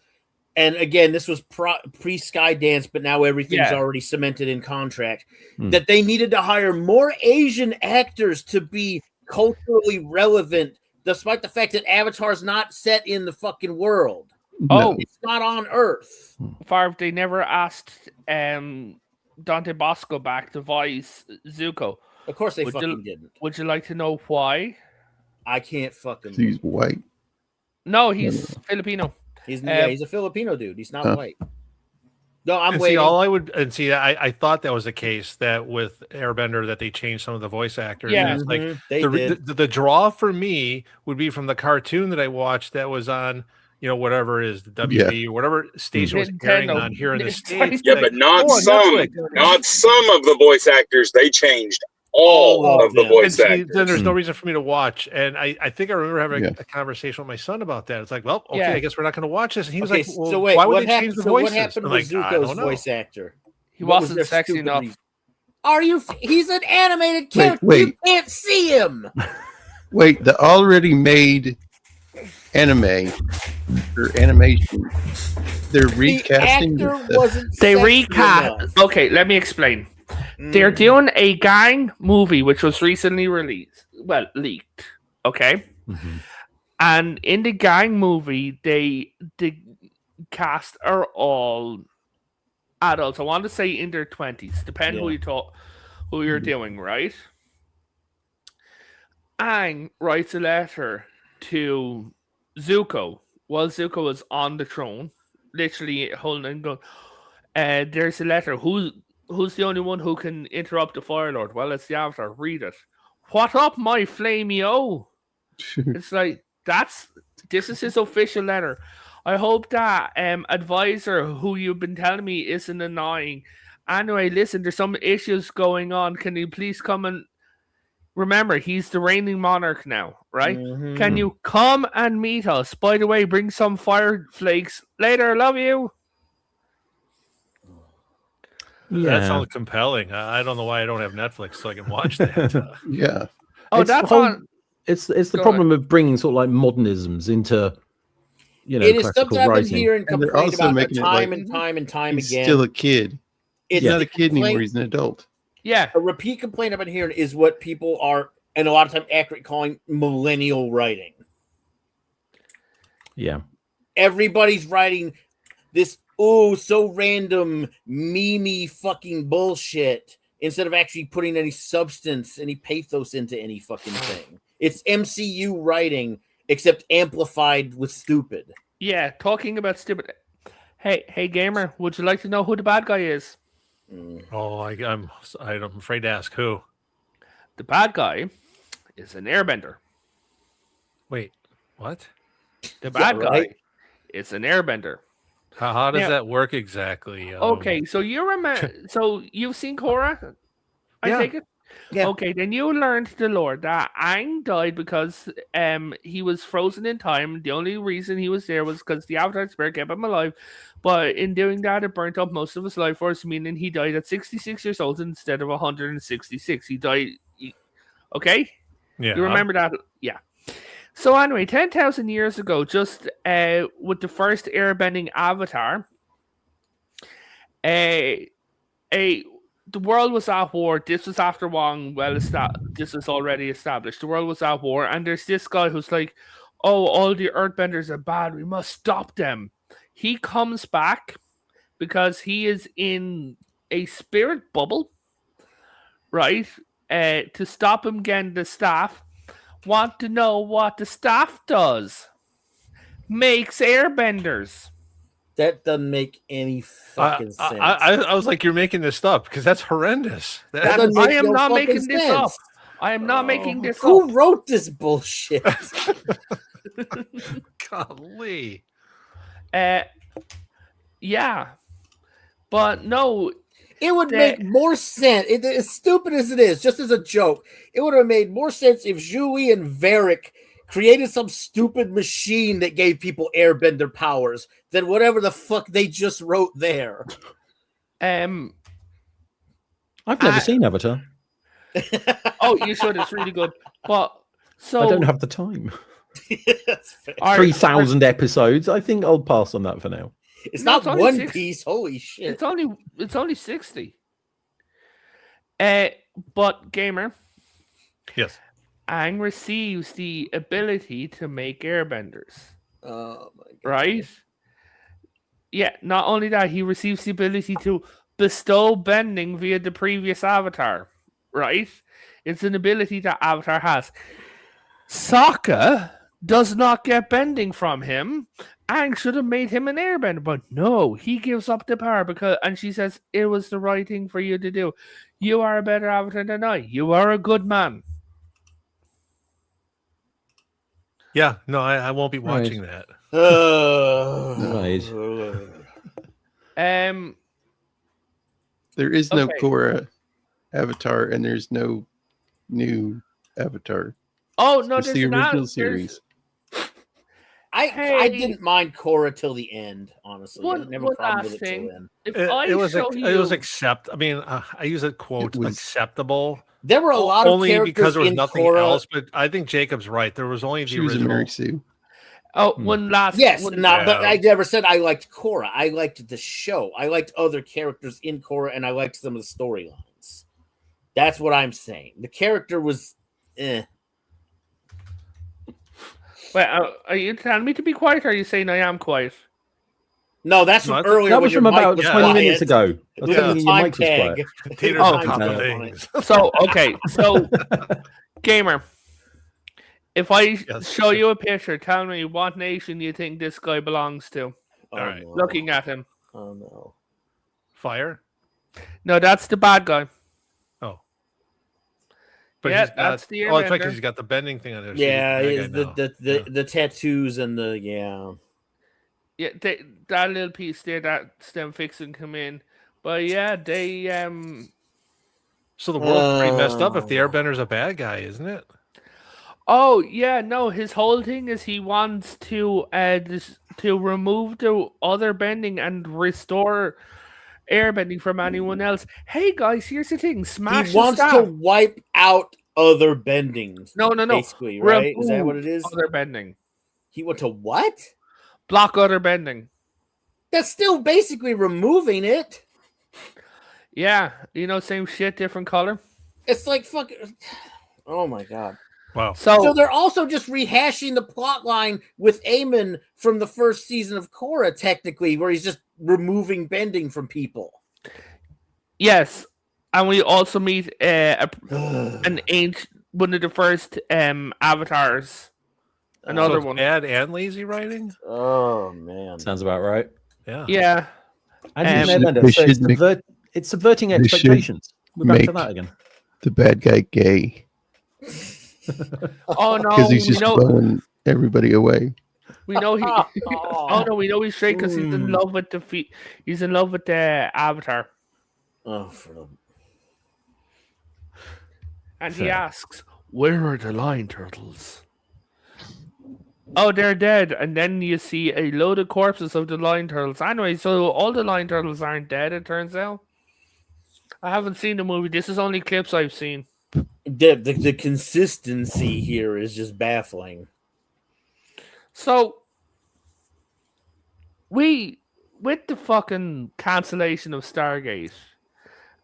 And again, this was pre-Skydance, but now everything's Yeah. already cemented in contract, Hmm. that they needed to hire more Asian actors to be culturally relevant, despite the fact that Avatar's not set in the fucking world. Oh, It's not on Earth. FARV, they never asked Dante Bosco back to voice Zuko. Of course they Would fucking didn't. Would you like to know why? I can't fucking... He's white. No, he's Filipino. He's a Filipino dude. He's not white. No, I'm And waiting. see, all I would and see, I thought that was the case that with Airbender that they changed some of the voice actors. Yeah. And it's like They did. the draw for me would be from the cartoon that I watched that was on, whatever it is, the WB or whatever station was airing Nintendo. on here in the It's States. Yeah, like, but not oh, some. Netflix. Not some of the voice actors. They changed all All of the of them. And voice see, actors. then there's no reason for me to watch. And I think I remember having Yeah. a conversation with my son about that. It's like, well, okay, Yeah. I guess we're not going to watch this. And he was Okay, like, well, so wait, why would what they change happened? the So voices? what happened I'm with like, I Zuko's don't know. voice actor? He What was wasn't their sexy stupid enough. reason? Are you? He's an animated character. wait. You can't see him. Wait, the already made anime or animation, they're recasting The actor the- wasn't. They sexy recast. enough. Okay, let me explain. They're Mm. doing a gang movie which was recently released. Well, leaked. Okay. Mhm. And in the gang movie, the cast are all adults. I want to say in their 20s, depending who you're doing, right? Aang writes a letter to Zuko while Zuko was on the throne, literally holding and going. There's a letter. Who's the only one who can interrupt the Fire Lord? Well, it's the Avatar. Read it. What up, my flamey-o? It's like this is his official letter. I hope that advisor who you've been telling me isn't annoying. Anyway, listen, there's some issues going on. Can you please come and remember he's the reigning monarch now, right? Mhm. Can you come and meet us? By the way, bring some fire flakes later. Love you. That sounds compelling. I don't know why I don't have Netflix so I can watch that. yeah. Oh, It's the that's whole- on. It's the Go problem of bringing sort of like modernisms into, It is classical something I've been writing. hearing And they're complain also about making it time like- and time and time He's again. still a kid. It's He's not the a kid anymore. complaint- He's an adult. Yeah. A repeat complaint I've been hearing is what people are, and a lot of time accurate, calling millennial writing. Yeah. Everybody's writing this so random memey fucking bullshit instead of actually putting any substance, any pathos into any fucking thing. It's MCU writing, except amplified with stupid. Yeah, talking about stupid. Hey, gamer, would you like to know who the bad guy is? Oh, I'm afraid to ask who. The bad guy is an airbender. Wait, what? The bad right? guy is an airbender. How does Now- that work exactly? Okay, so you remember? So you've seen Korra? I Yeah. take it. Yeah. Okay, then you learned the lore that Aang died because he was frozen in time. The only reason he was there was because the Avatar spirit kept him alive. But in doing that, it burnt up most of his life force, meaning he died at 66 years old instead of 166. He died. Okay. Yeah. You remember that? Yeah. So anyway, 10,000 years ago, just with the first airbending avatar, the world was at war. This was after Wong. This is already established. The world was at war, and there's this guy who's like, "Oh, all the Earthbenders are bad. We must stop them." He comes back because he is in a spirit bubble, right? To stop him getting the staff. Want to know what the staff does? Makes airbenders. That doesn't make any fucking sense. I was like, you're making this up because that's horrendous. That doesn't I make am no not fucking making this up. sense. I am not making this Who up. wrote this bullshit? Golly. Yeah, but no. It would That- make more sense. As stupid as it is, just as a joke, it would have made more sense if Zhui and Varric created some stupid machine that gave people airbender powers than whatever the fuck they just wrote there. I've never seen Avatar. Oh, you should. It's really good. But so I don't have the time. That's fair. All right, 3,000 episodes. I think I'll pass on that for now. It's No, not it's only One 60. Piece. Holy shit! It's only 60. But gamer, Yes. Aang receives the ability to make airbenders. Oh my god! Right? Yeah. Not only that, he receives the ability to bestow bending via the previous avatar. Right? It's an ability that Avatar has. Sokka does not get bending from him. Aang should have made him an airbender, but no, he gives up the power and she says it was the right thing for you to do. You are a better avatar than I. You are a good man. Yeah, no, I won't be watching that. Right. There is no Okay. Korra avatar, and there's no new avatar. Oh no, It's there's the original not. series. I Hey. didn't mind Korra till the end. Honestly, I One never had a problem last with it till thing. then. If It I was show it you, was accept. I mean, I use a quote It was- acceptable There were a lot of only characters because there was in nothing Korra. else. But I think Jacob's right. There was only the She was a original. Mary Sue. one last. Yes, one- but Yeah. I never said I liked Korra. I liked the show. I liked other characters in Korra, and I liked some of the storylines. That's what I'm saying. The character was, Wait, are you telling me to be quiet? Or are you saying I am quiet? No, that's No, from that's- earlier. That when was your from mic about was 20 quiet. minutes ago. I was It was telling a you your time mic was quiet. tag. Taters Oh, on top of okay. things. So okay, so gamer, if I Yes. show you a picture, tell me what nation you think this guy belongs to. Oh, All right. no. Looking at him. Oh no. Fire. No, that's the bad guy. Oh. But Yeah, he's got, that's the oh, it's right, airbender. 'cause he's got the bending thing on there. so he's Yeah, the it's bad guy now. the tattoos and the Yeah, that little piece there, that stem fixing come in. But yeah, they So the world's pretty messed up if the Oh. Airbender's a bad guy, isn't it? Oh yeah, no. His whole thing is he wants to to remove the other bending and restore airbending from anyone else. Hey guys, here's the thing: smash. he wants the to staff. wipe out other bendings. No. Basically, right? Is that what it is? Other bending. He went to what? Block other bending. That's still basically removing it. Yeah, same shit, different color. It's like fucking. Oh my god. Wow. So they're also just rehashing the plot line with Eamon from the first season of Korra, technically, where he's just removing bending from people. Yes, and we also meet an ancient one of the first avatars. Another So it's one. bad and lazy writing? Oh man. Sounds about right. Yeah. Yeah. And he's They an airbender, so should it's subverting they should expectations. We're back to make- that again. The bad guy gay Oh no, because he's we just know blowing everybody away. he. Oh no, we know he's straight because he's in love with he's in love with the avatar, Oh, for the... and he asks, "Where are the lion turtles?" Oh, they're dead, and then you see a load of corpses of the lion turtles. Anyway, so all the lion turtles aren't dead. It turns out. I haven't seen the movie. This is only clips I've seen. The consistency here is just baffling. So, with the fucking cancellation of Stargate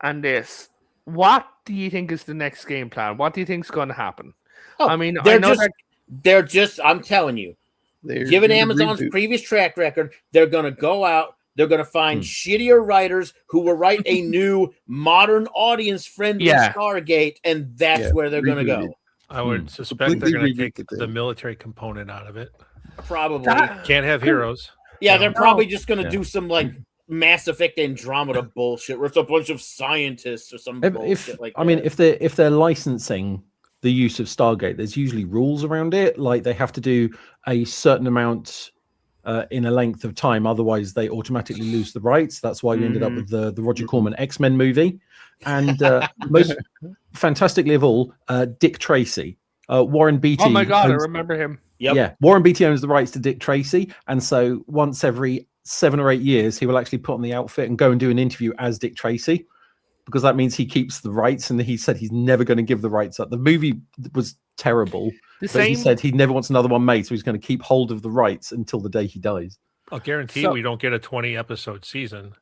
and this, what do you think is the next game plan? What do you think is going to happen? Oh, I mean, I they're know just, that they're just. I'm telling you, They're given doing a Amazon's reboot. previous track record, they're going to go out. They're going to find shittier writers who will write a new, modern, audience-friendly Yeah. Stargate, and that's where they're going to rebooted. go. I would suspect they're Completely going to take reboot the the thing. military component out of it. Probably. Can't have heroes. Yeah, they're No. probably just going to Yeah. do some like Mass Effect Andromeda bullshit, where it's a bunch of scientists or some bullshit If like I mean, that. if they're licensing the use of Stargate, there's usually rules around it. Like they have to do a certain amount in a length of time, otherwise they automatically lose the rights. That's why we ended up with the Roger Corman X-Men movie, and most fantastically of all, Dick Tracy, Warren Beatty. oh my god, I owns- remember him. Yep. Yeah, Warren Beatty owns the rights to Dick Tracy, and so once every 7 or 8 years, he will actually put on the outfit and go and do an interview as Dick Tracy. because that means he keeps the rights, and he said he's never going to give the rights up. The movie was terrible, but he said he never wants another one made, so he's going to keep hold of the rights until the day he dies. I'll guarantee we don't get a 20-episode season.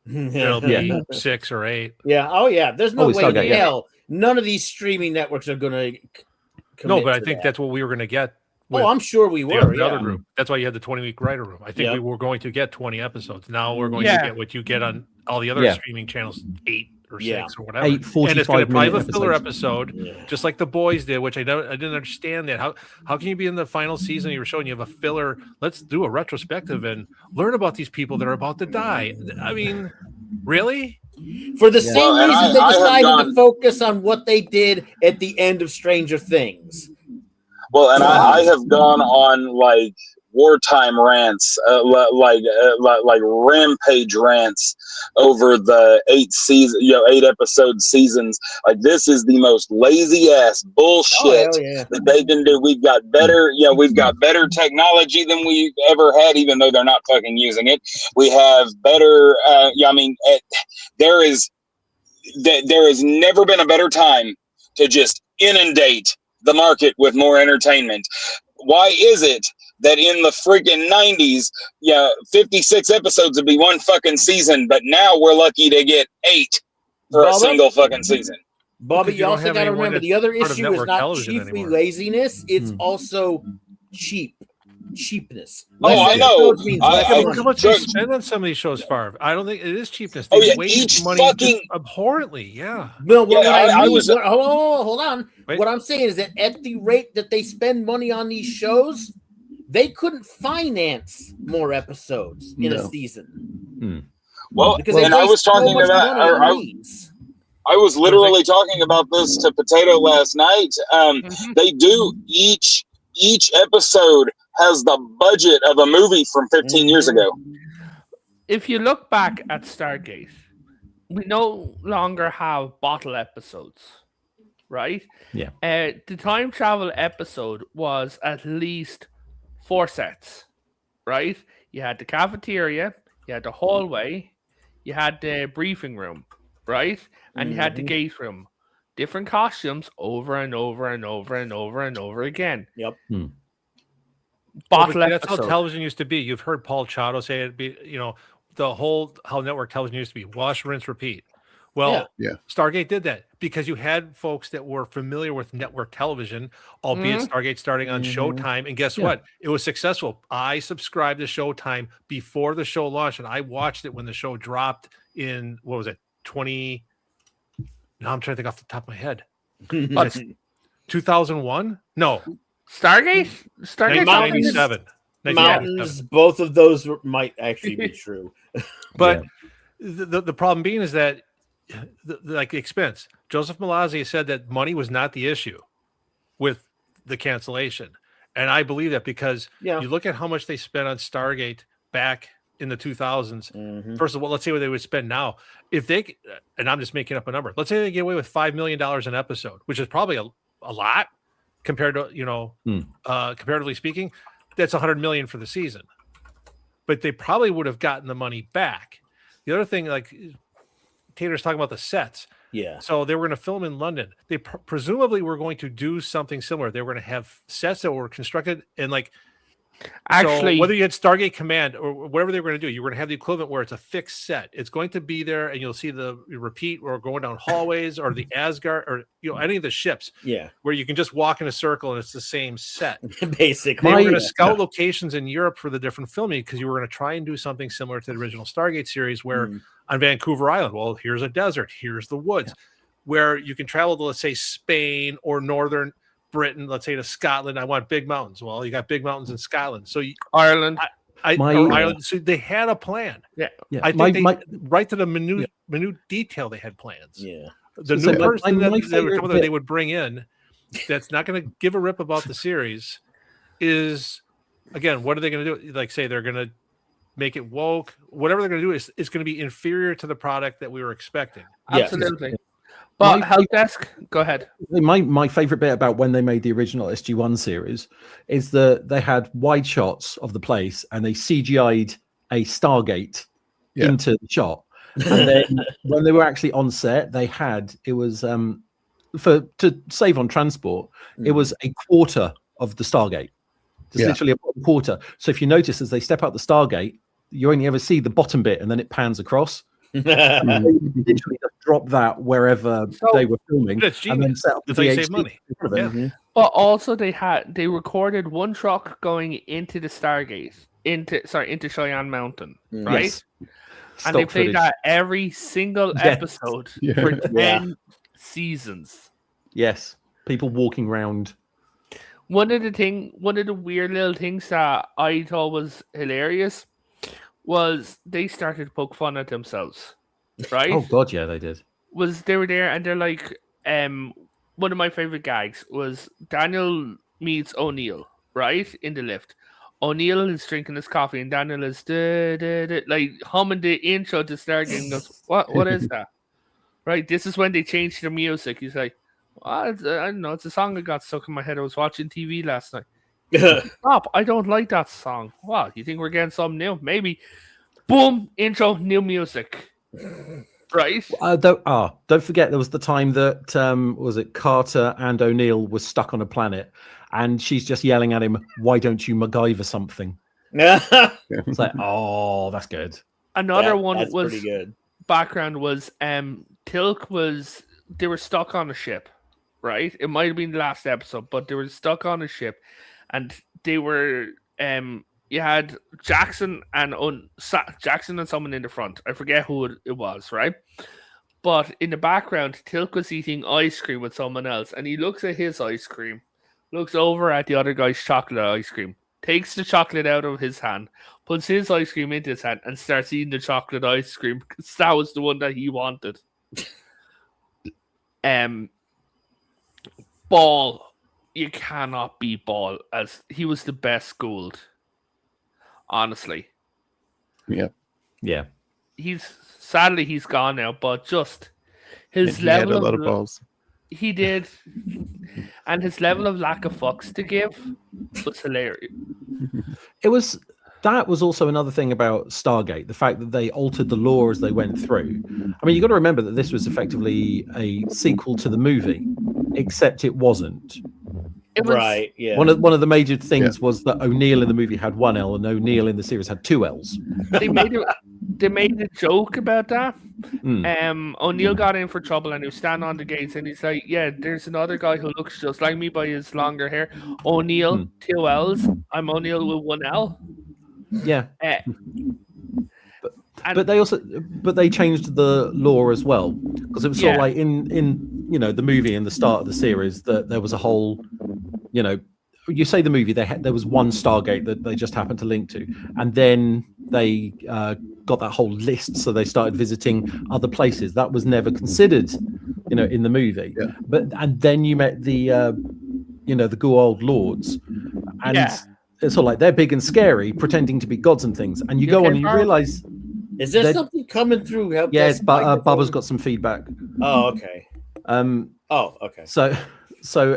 It'll be 6 or 8. Yeah. Oh, yeah. There's no way in hell none of these streaming networks are going to. No, but I think that's what we were going to get. Oh, I'm sure we were. The other group. That's why you had the 20-week writer room. I think we were going to get 20 episodes. Now we're going to get what you get on all the other streaming channels, 8 or 6 or whatever. 8 45 and it's going to probably have a filler episodes. episode, just like The Boys did, which I didn't understand that. How can you be in the final season? You were showing you have a filler. Let's do a retrospective and learn about these people that are about to die. I mean, really? For the same reason they decided to focus on what they did at the end of Stranger Things. Well, and I have gone on like wartime rants, like rampage rants over the 8 episode seasons. Like, this is the most lazy ass bullshit that they can do. We've got better, we've got better technology than we ever had, even though they're not fucking using it. We have better, there has never been a better time to just inundate the market with more entertainment. Why is it that in the freaking 90s, 56 episodes would be one fucking season, but now we're lucky to get 8 for a single fucking season? Bobby, you also got to remember the other issue is not chiefly laziness; it's also cheapness. I know. Look how much they spend on some of these shows, Farv. I don't think it is cheapness. They waste money abhorrently. Yeah. No, hold on. Wait. What I'm saying is that at the rate that they spend money on these shows, they couldn't finance more episodes in a season. Well, and I was talking about. I was literally talking about this to Potato last night. They do each episode has the budget of a movie from 15 years ago. If you look back at Stargate, we no longer have bottle episodes, right? Yeah. The time travel episode was at least 4 sets, right? You had the cafeteria, you had the hallway, you had the briefing room, right? And you had the gate room. Different costumes over and over and over and over and over again. Yep. That's how television used to be. You've heard Paul Chato say it'd be, how network television used to be. Wash, rinse, repeat. Well, Stargate did that because you had folks that were familiar with network television, albeit Stargate starting on Showtime. And guess what? It was successful. I subscribed to Showtime before the show launched, and I watched it when the show dropped in, 20... Now I'm trying to think off the top of my head. 2001? No. Stargate? 1997. Mountains, both of those might actually be true. But the problem being is that, the expense. Joseph Malazzi said that money was not the issue with the cancellation. And I believe that because you look at how much they spent on Stargate back in the 2000s. First of all, let's see what they would spend now. If they, and I'm just making up a number, let's say they get away with $5 million an episode, which is probably a lot compared to, comparatively speaking, that's $100 million for the season. But they probably would have gotten the money back. The other thing, like Tater's talking about the sets. Yeah. So they were going to film in London. They presumably were going to do something similar. They were going to have sets that were constructed and actually, so whether you had Stargate Command or whatever they were going to do, you were going to have the equivalent where it's a fixed set. It's going to be there, and you'll see the repeat or going down hallways or the Asgard or any of the ships. Yeah, where you can just walk in a circle and it's the same set. Basically, they were going to scout locations in Europe for the different filming because you were going to try and do something similar to the original Stargate series, where on Vancouver Island, well, here's a desert, here's the woods, where you can travel to, let's say, Spain or northern Britain, let's say to Scotland. I want big mountains. Well, you got big mountains in Scotland. So Ireland. Ireland. So they had a plan. Yeah. I think right to the minute detail, they had plans. Yeah. The new person that they would bring in that's not going to give a rip about the series is, again, what are they going to do? Like, say they're going to make it woke. Whatever they're going to do is going to be inferior to the product that we were expecting. Absolutely. Yes. But HELPDESK, go ahead. My favorite bit about when they made the original SG-1 series is that they had wide shots of the place and they CGI'd a Stargate into the shot. And then when they were actually on set, they had it was to save on transport. It was a quarter of the Stargate. Just literally a quarter. So if you notice, as they step out the Stargate, you only ever see the bottom bit, and then it pans across. They literally just drop that wherever they were filming, and then set up the That's how you save VHD. money. Yeah. But also they recorded one truck going into the Stargate, into Cheyenne Mountain, right? Yes. And they played that every single episode for 10 seasons. Yes. People walking around. One of the weird little things that I thought was hilarious was they started to poke fun at themselves. Right? Oh god, yeah, they did. They were there and they're like, one of my favorite gags was Daniel meets O'Neill, right? In the lift. O'Neill is drinking his coffee and Daniel is like humming the intro to Stargate and goes, what is that? Right? This is when they changed the music. He's like, I don't know, it's a song that got stuck in my head. I was watching TV last night. Stop, I don't like that song. What? You think we're getting something new? Maybe. Boom, intro, new music. Right? Don't forget there was the time that was it Carter and O'Neill was stuck on a planet, and she's just yelling at him, "Why don't you MacGyver something?" It's like, oh, that's good. Another one that's was pretty good. Background was Tilk they were stuck on a ship, right? It might have been the last episode, but they were stuck on a ship, and they were you had Jackson and someone in the front. I forget who it was, right? But in the background, Tilk was eating ice cream with someone else, and he looks at his ice cream, looks over at the other guy's chocolate ice cream, takes the chocolate out of his hand, puts his ice cream into his hand, and starts eating the chocolate ice cream because that was the one that he wanted. Ball, you cannot beat Ball, as he was the best schooled. Honestly, Yeah. Sadly he's gone now, but just his He had level a lot of of balls. he did, and his level of lack of fucks to give was hilarious. That was also another thing about Stargate, the fact that they altered the lore as they went through. I mean, you got to remember that this was effectively a sequel to the movie, except it wasn't. It was, Right, yeah. One of the major things was that O'Neill in the movie had one L and O'Neill in the series had two L's. They made a joke about that. O'Neill got in for trouble and he was standing on the gates and he's like, yeah, there's another guy who looks just like me by his longer hair. O'Neill, two L's. I'm O'Neill with one L. Yeah. But they changed the lore as well, because it was sort of like in the movie in the start of the series that there was a whole, you say the movie there was one Stargate that they just happened to link to, and then they got that whole list, so they started visiting other places that was never considered, in the movie. And then you met the the Goa'uld Lords, and it's sort of like they're big and scary, pretending to be gods and things, and you go on and you realize. Is there something coming through? Yes, but Bubba's got some feedback. Oh, okay. Okay. So,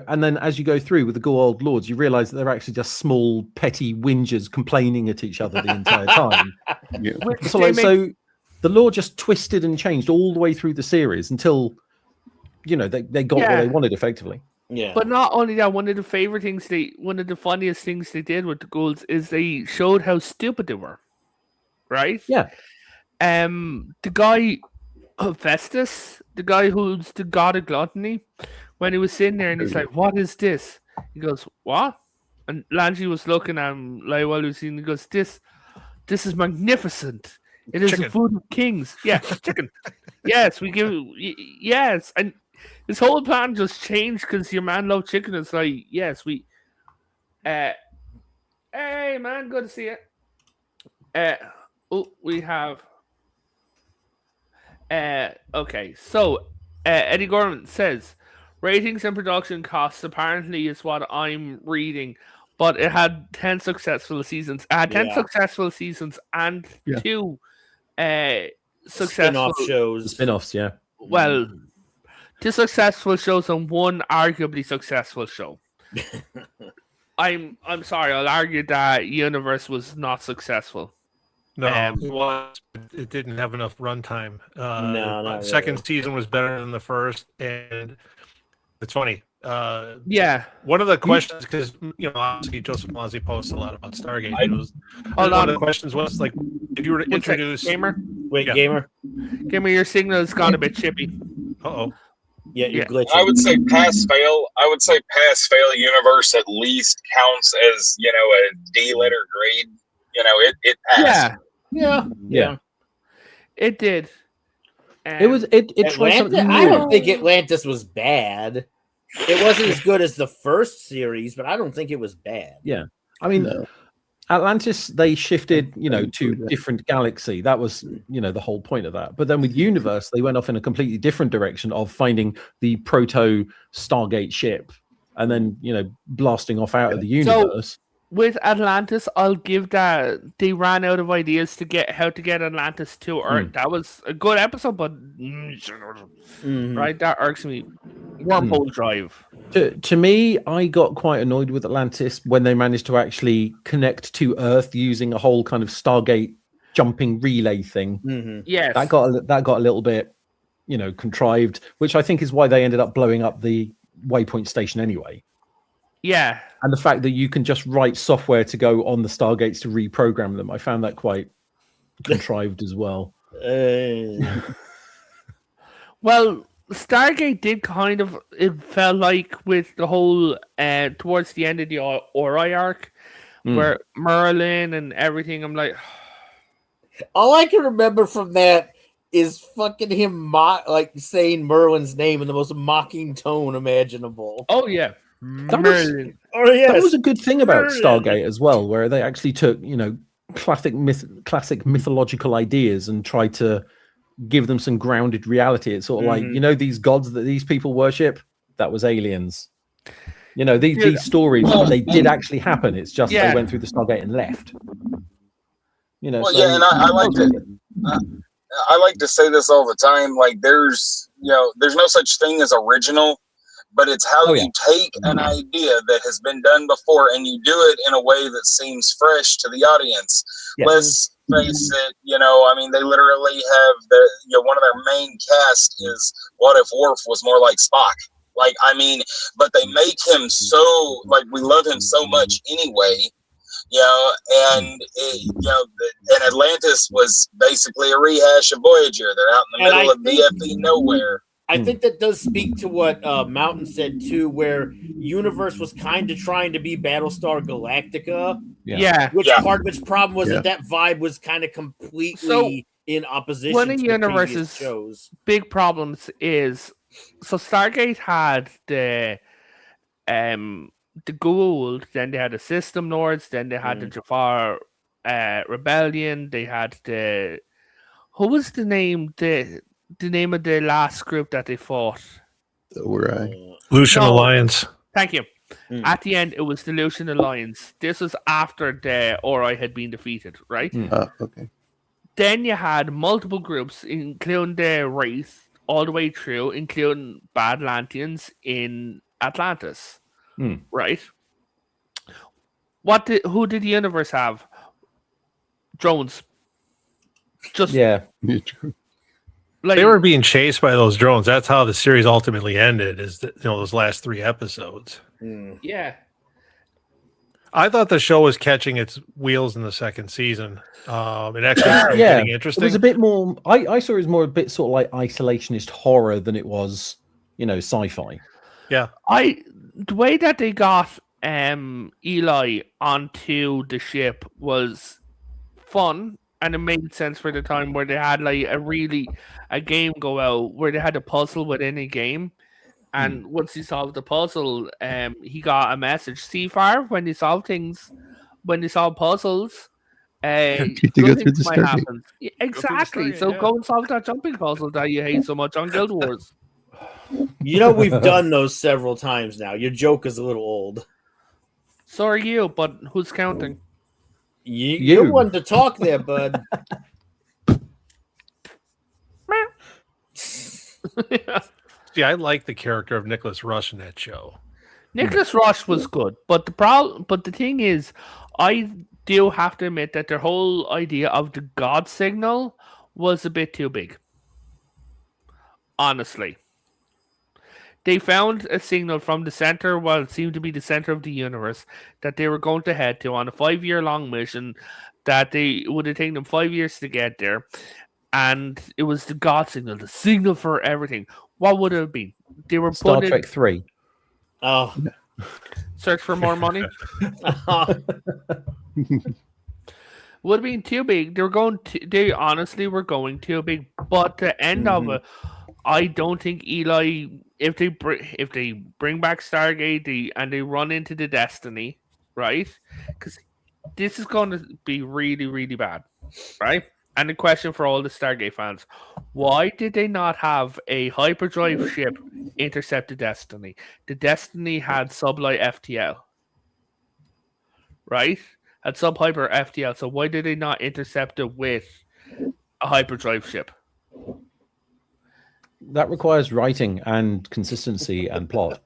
and then as you go through with the Goa'uld Lords, you realize that they're actually just small, petty whingers complaining at each other the entire time. So the lore just twisted and changed all the way through the series until, they got what they wanted effectively. Yeah. But not only that, one of the funniest things they did with the Goa'ulds is they showed how stupid they were. Right? Yeah. The guy, Festus, the guy who's the god of gluttony, when he was sitting there and he's like, "What is this?" He goes, "What?" And Lange was looking at him like while he was eating. He goes, "This is magnificent. It is the food of kings." Yeah, chicken. Yes, we give. Yes, and his whole plan just changed because your man loved chicken. It's like, yes, we. Hey man, good to see you. We have. Okay, so Eddie Gorman says ratings and production costs apparently is what I'm reading, but it had 10 successful seasons. 10 successful seasons and 2 successful shows. Spin-offs, yeah. Well, 2 successful shows and 1 arguably successful show. I'm sorry, I'll argue that Universe was not successful. No, it was. It didn't have enough runtime. No, not second really. season was better than the first, and it's funny. Yeah. One of the questions, because obviously Joseph Mozzie posts a lot about Stargate. Hold one on. of the questions was like, if you were to One sec, introduce Gamer. Wait, Yeah. Gamer. Gamer, your signal's gone a bit chippy. Uh-oh. Yeah, you're Yeah. glitching. I would say pass fail. I would say pass fail universe at least counts as a D letter grade. It passed. Yeah. It did. It tried something I new. don't think Atlantis was bad. It wasn't as good as the first series, but I don't think it was bad. Yeah. I mean, No. Atlantis, they shifted, to different galaxy. That was, the whole point of that. But then with Universe, they went off in a completely different direction of finding the proto Stargate ship and then, blasting off out of the universe. With Atlantis, I'll give that they ran out of ideas to get how to get Atlantis to Earth. That was a good episode, but right, that irks me. Wormhole drive. To me, I got quite annoyed with Atlantis when they managed to actually connect to Earth using a whole kind of Stargate jumping relay thing. Mm-hmm. Yes, That got a little bit, contrived, which I think is why they ended up blowing up the Waypoint station anyway. Yeah, And the fact that you can just write software to go on the Stargates to reprogram them, I found that quite contrived as well. Well, Stargate did kind of, it felt like with the whole, towards the end of the Ori arc, where Merlin and everything, I'm like... All I can remember from that is fucking him saying Merlin's name in the most mocking tone imaginable. Oh, yeah. That Merlin. That was a good thing about Stargate as well, where they actually took, classic mythological ideas and tried to give them some grounded reality. It's sort of like, these gods that these people worship, that was aliens. These stories, they did actually happen. It's just they went through the Stargate and left. And I like to I like to say this all the time. Like there's no such thing as original, but it's how you take an idea that has been done before and you do it in a way that seems fresh to the audience. Let's face it, they literally have one of their main cast is what if Worf was more like Spock? But they make him so, we love him so much anyway, and Atlantis was basically a rehash of Voyager. They're out in the middle of BFE nowhere. I think that does speak to what Mountain said too, where Universe was kind of trying to be Battlestar Galactica. Part of its problem was that vibe was kind of completely in opposition. One of to Universe's shows. Big problems is Stargate had the Gould, then they had the System Lords, then they had the Jafar Rebellion, they had who was the name of the last group that they fought? Lucian Alliance. Thank you. At the end, it was the Lucian Alliance. This was after the Ori had been defeated, right? Okay. Then you had multiple groups, including the Wraith, all the way through, including Badlantians in Atlantis, right? Who did the universe have? Drones. They were being chased by those drones. That's how the series ultimately ended. Is those last 3 episodes? Yeah. I thought the show was catching its wheels in the second season. It actually started getting interesting. It was a bit more. I saw it as more a bit sort of like isolationist horror than it was, sci-fi. Yeah. The way that they got Eli onto the ship was fun, and it made sense for the time where they had a game go out where they had a puzzle within a game. And once he solved the puzzle, he got a message. See, FARV, when you solve puzzles, you go through the might happen. Yeah, exactly. So go and solve that jumping puzzle that you hate so much on Guild Wars. We've done those several times now. Your joke is a little old. So are you, but who's counting? You're one to talk there, bud. See, I like the character of Nicholas Rush in that show. Nicholas Rush was good, but the thing is, I do have to admit that their whole idea of the God signal was a bit too big. Honestly. They found a signal from the center, well, it seemed to be the center of the universe, that they were going to head to on a 5-year-long mission that they would have taken them 5 years to get there. And it was the God signal, the signal for everything. What would it have been? They were Star putting Trek 3. Oh, search for more money. Would have been too big. They honestly were going too big. But the end of it, I don't think Eli, if they bring back Stargate and they run into the Destiny, right? Because this is going to be really, really bad, right? And the question for all the Stargate fans, why did they not have a hyperdrive ship intercept the Destiny? The Destiny had sublight FTL, right? Had sub-hyper FTL, so why did they not intercept it with a hyperdrive ship? That requires writing and consistency and plot.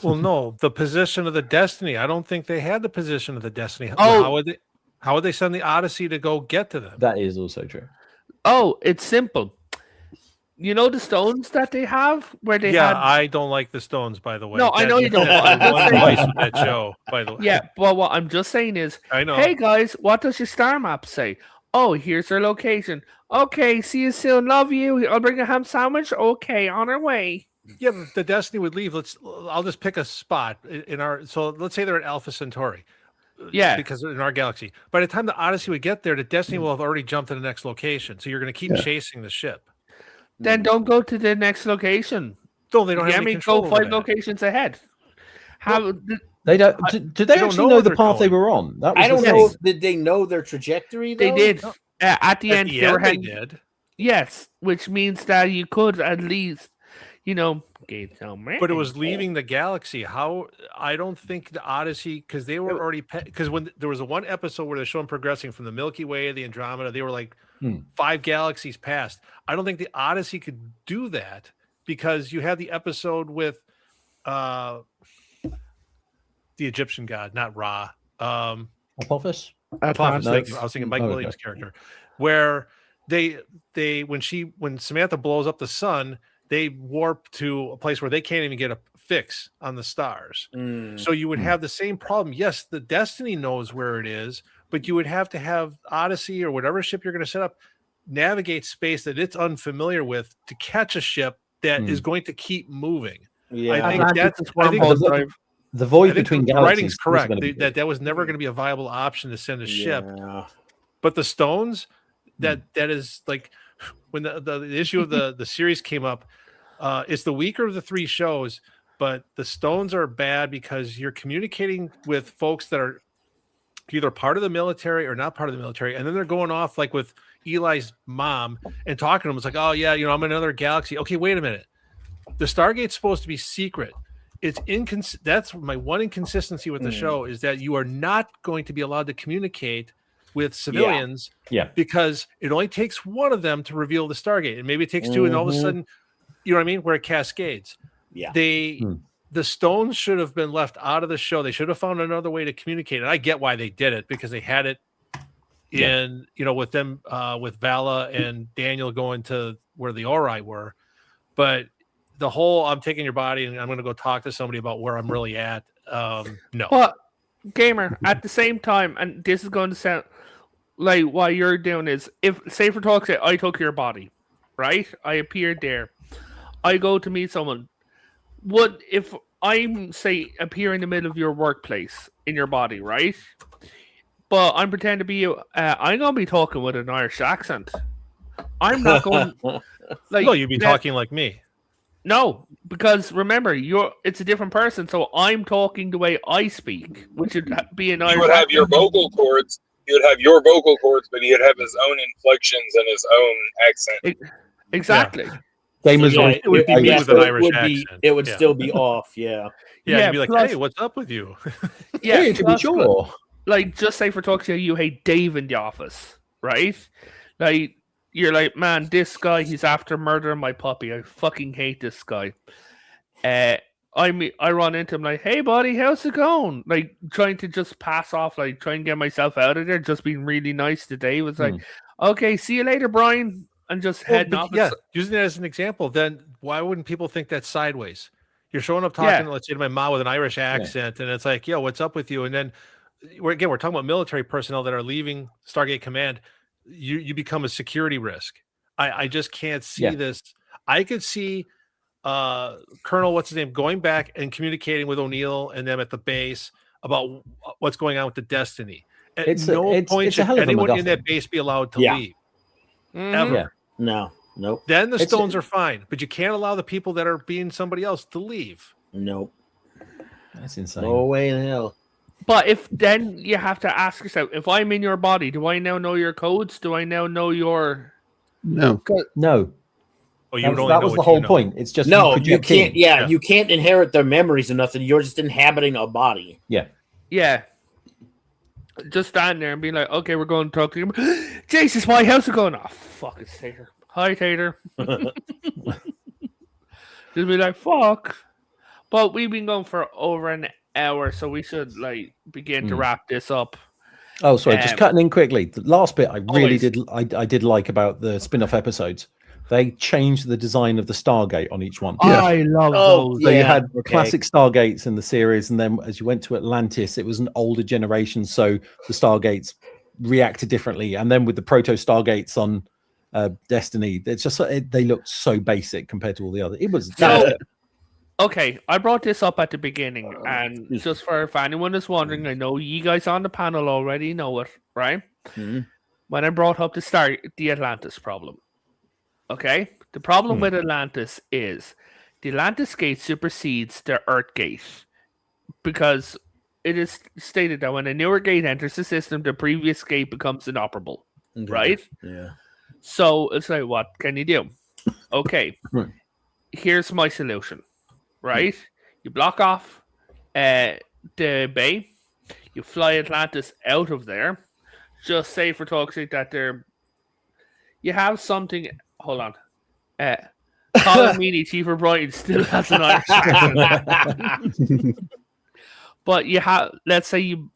Well, no, the position of the Destiny. I don't think they had the position of the Destiny. Oh. How would they send the Odyssey to go get to them? That is also true. Oh, it's simple. You know the stones that they have where they had... I don't like the stones, by the way. No, I know you don't. That's one device with that show, by the way. Yeah, but what I'm just saying is, I know. hey guys, what does your star map say? Oh, here's their location. Okay, see you soon. Love you. I'll bring a ham sandwich. Okay, on our way. Yeah, but the Destiny would leave. I'll just pick a spot in our. So let's say they're at Alpha Centauri. Yeah, because in our galaxy. By the time the Odyssey would get there, the Destiny will have already jumped to the next location. So you're going to keep chasing the ship. Then don't go to the next location. No, they don't have any control go over 5 that. locations ahead. They don't. Did they don't actually know know where the they're path they going. were on? That was I don't the know. thing. Did they know their trajectory? Though? They did. At the end, they were they heading. did. Yes, which means that you could at least, get somewhere. But it was leaving the galaxy. How? I don't think the Odyssey, because they were already, because when there was one episode where they're showing progressing from the Milky Way to the Andromeda, they were like 5 galaxies past. I don't think the Odyssey could do that because you had the episode with the Egyptian god, not Ra. Apophis? Apophis, No. thank you. I was thinking Mike Williams' character, where they when Samantha blows up the sun, they warp to a place where they can't even get a fix on the stars. So you would have the same problem. Yes, the Destiny knows where it is, but you would have to have Odyssey or whatever ship you're going to set up navigate space that it's unfamiliar with to catch a ship that is going to keep moving. Yeah, I think the void I think between the galaxies. writing's is correct. gonna be That was never going to be a viable option to send a ship. Yeah. But the stones, that is like when the issue of the series came up, it's the weaker of the 3 shows, but the stones are bad because you're communicating with folks that are either part of the military or not part of the military, and then they're going off like with Eli's mom and talking to him. It's like, oh yeah, I'm in another galaxy. Okay, wait a minute. The Stargate's supposed to be secret. It's that's my one inconsistency with the show is that you are not going to be allowed to communicate with civilians because it only takes one of them to reveal the Stargate, and maybe it takes 2, and all of a sudden, you know what I mean, where it cascades. The stones should have been left out of the show. They should have found another way to communicate, and I get why they did it, because they had it in with them with Vala and Daniel going to where the Ori were, but the whole I'm taking your body and I'm going to go talk to somebody about where I'm really at. No. But gamer, at the same time, and this is going to sound like what you're doing is, if say for talk's sake, I took your body, right? I appeared there. I go to meet someone. What if I'm say appear in the middle of your workplace in your body, right? But I'm pretending to be you. I'm gonna be talking with an Irish accent. I'm not going. No, you'd be talking like me. No, because remember, it's a different person, so I'm talking the way I speak, which would be an Irish. You would have your vocal cords. You would have your vocal cords, but he'd have his own inflections and his own accent. Exactly. Gamers it would be me with an Irish accent. It would still be off. Yeah. You'd be like, hey, what's up with you? Yeah, to be sure. Like, just say for talking to you hate Dave in the office, right? Like, you're like, man, this guy, he's after murdering my puppy. I fucking hate this guy. I run into him like, hey buddy, how's it going? Like trying to just pass off, like try and get myself out of there, just being really nice today. Was like, okay, see you later, Brian. And just heading off. Yeah, using that as an example, then why wouldn't people think that's sideways? You're showing up talking, let's say, to my mom with an Irish accent, and it's like, yo, what's up with you? And then we're talking about military personnel that are leaving Stargate Command. You become a security risk. I just can't see this. I could see Colonel, what's his name, going back and communicating with O'Neill and them at the base about what's going on with the Destiny. At no point should anyone in that base be allowed to leave. Ever. Yeah. No. Nope. Then the Stones are fine, but you can't allow the people that are being somebody else to leave. Nope. That's insane. No way in hell. But if then you have to ask yourself, if I'm in your body, do I now know your codes? Do I now know your... No. No. Oh, that was the whole point. It's just you can't. Yeah, you can't inherit their memories or nothing. You're just inhabiting a body. Yeah. Yeah. Just stand there and be like, okay, we're going to talk to him. Jesus, why? How's it going? Oh, fuck, it's Tater. Hi, Tater. Just be like, fuck. But we've been going for over an hour, so we should like begin to wrap this up. Oh, sorry, just cutting in quickly. The last bit I really did like about the spin-off episodes. They changed the design of the Stargate on each one. Yeah. I love those. So you had classic Stargates in the series, and then as you went to Atlantis, it was an older generation, so the Stargates reacted differently. And then with the proto Stargates on Destiny, it's just they looked so basic compared to all the other. It was okay. I brought this up at the beginning, and just for if anyone is wondering, I know you guys on the panel already know it, right? Mm-hmm. When I brought up the Atlantis problem. Okay, the problem with Atlantis is the Atlantis gate supersedes the Earth gate because it is stated that when a newer gate enters the system, the previous gate becomes inoperable, right? Yeah. So it's like, what can you do? Okay, here's my solution, right? You block off the bay, you fly Atlantis out of there, just say for talk's sake that you have something... Hold on. Colin Meany, Chief O'Brien still has an Irish accent. But you have, let's say you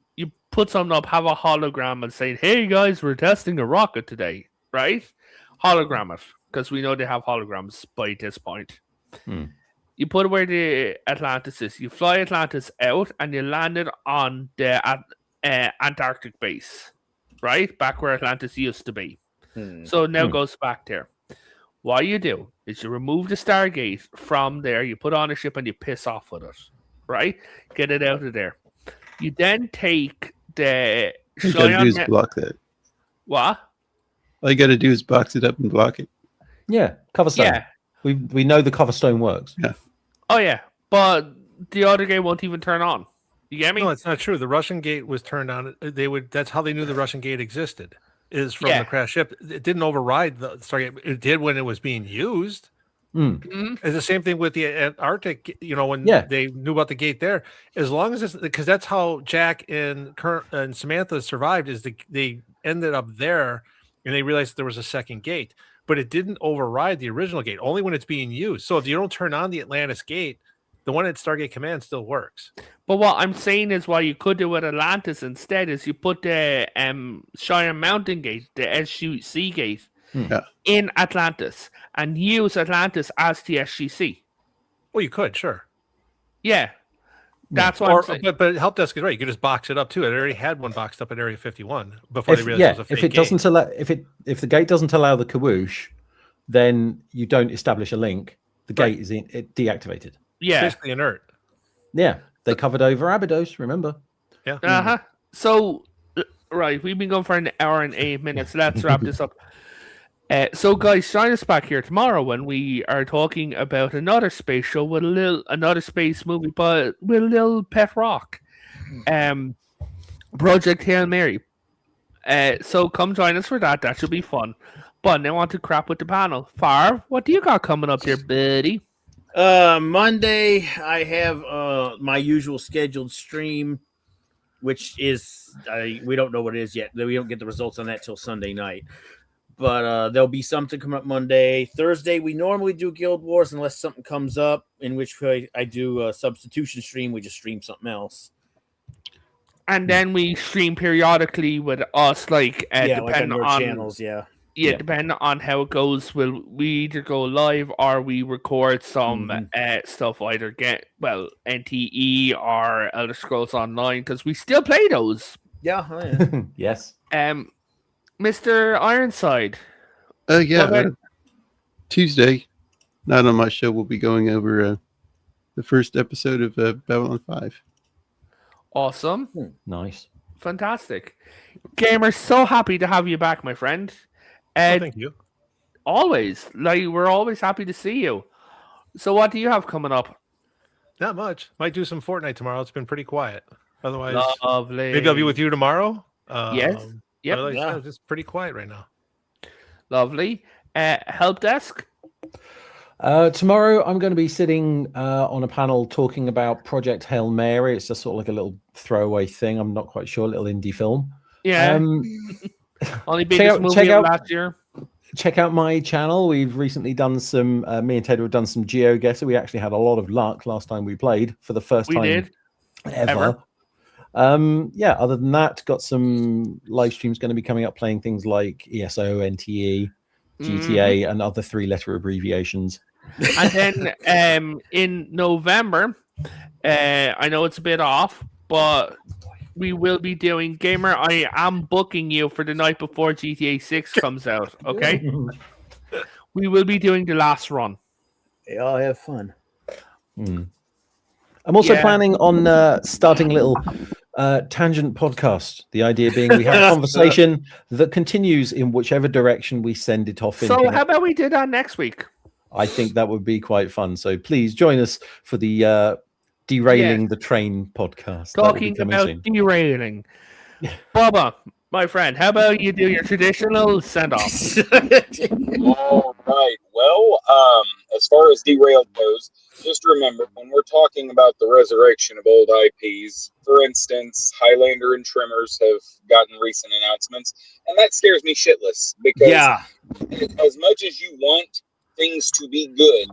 put something up, have a hologram and say, hey guys, we're testing a rocket today, right? Hologram it, because we know they have holograms by this point. You put it where the Atlantis is. You fly Atlantis out and you land it on the Antarctic base, right? Back where Atlantis used to be. So now goes back there. What you do is you remove the Stargate from there, you put on a ship and you piss off with it, right? Get it out of there. You then take the... All you gotta do is block that. What? All you gotta do is box it up and block it. Yeah, cover stone. Yeah. We know the cover stone works. Yeah. Oh, yeah. But the other gate won't even turn on. You get me? No, it's not true. The Russian gate was turned on. That's how they knew the Russian gate existed. Is from the crash ship. It didn't override the Stargate. It did when it was being used. It's the same thing with the Antarctic. You know, when they knew about the gate there, as long as it's because that's how Jack and Samantha survived. Is they ended up there, and they realized there was a second gate, but it didn't override the original gate. Only when it's being used. So if you don't turn on the Atlantis gate, the one at Stargate Command still works. But what I'm saying is what you could do with Atlantis instead is you put the Cheyenne Mountain Gate, the SGC gate, in Atlantis and use Atlantis as the SGC. Well, you could, sure. Yeah. That's what I'm saying. But HELPDESK is right. You could just box it up too. It already had one boxed up at Area 51 before they realized it was a fake if it doesn't allow, if the gate doesn't allow the Kawoosh, then you don't establish a link. The gate is deactivated. Yeah, basically inert. Yeah, they covered over Abydos. Remember? Yeah. So, right, we've been going for an hour and 8 minutes. Let's wrap this up. So, guys, join us back here tomorrow when we are talking about another space show with another space movie, but with a little pet rock. Project Hail Mary. So come join us for that. That should be fun. But now on to crap with the panel. FARV, what do you got coming up here, buddy? Monday I have my usual scheduled stream, which is we don't know what it is yet. We don't get the results on that till Sunday night. But there'll be something coming up Monday. Thursday, we normally do Guild Wars unless something comes up, in which I do a substitution stream. We just stream something else. And then we stream periodically with us, like, Like depending on your on channels, Yeah, depending on how it goes, we either go live or we record some stuff, either NTE or Elder Scrolls Online, because we still play those. Yeah. Yes. Mr. Ironside. Tuesday, not on my show, we'll be going over the first episode of Babylon 5. Awesome. Nice. Fantastic. Gamer, so happy to have you back, my friend. Thank you. Always. Like, we're always happy to see you. So what do you have coming up? Not much. Might do some Fortnite tomorrow. It's been pretty quiet. Otherwise, lovely. maybe I'll be with you tomorrow. Yes. Yep. It's just pretty quiet right now. Lovely. Help desk. Tomorrow, I'm going to be sitting on a panel talking about Project Hail Mary. It's just sort of like a little throwaway thing. I'm not quite sure. A little indie film. Yeah. Only biggest movie of last year. Check out my channel. We've recently done some. Me and Ted have done some GeoGuessr. We actually had a lot of luck last time we played for the first time ever. Other than that, got some live streams going to be coming up playing things like ESO, NTE, GTA, and other 3-letter abbreviations. And then in November, I know it's a bit off, but we will be doing Gamer. I am booking you for the night before GTA 6 comes out. Okay, we will be doing the last run. They all have fun. I'm also planning on starting a little tangent podcast. The idea being we have a conversation that continues in whichever direction we send it off. So how about we do that next week? I think that would be quite fun. So please join us for the Derailing the Train podcast. Talking about derailing. Bubba, my friend, how about you do your traditional send-off? All right. Well, as far as derailed goes, just remember when we're talking about the resurrection of old IPs, for instance, Highlander and Tremors have gotten recent announcements, and that scares me shitless because as much as you want things to be good,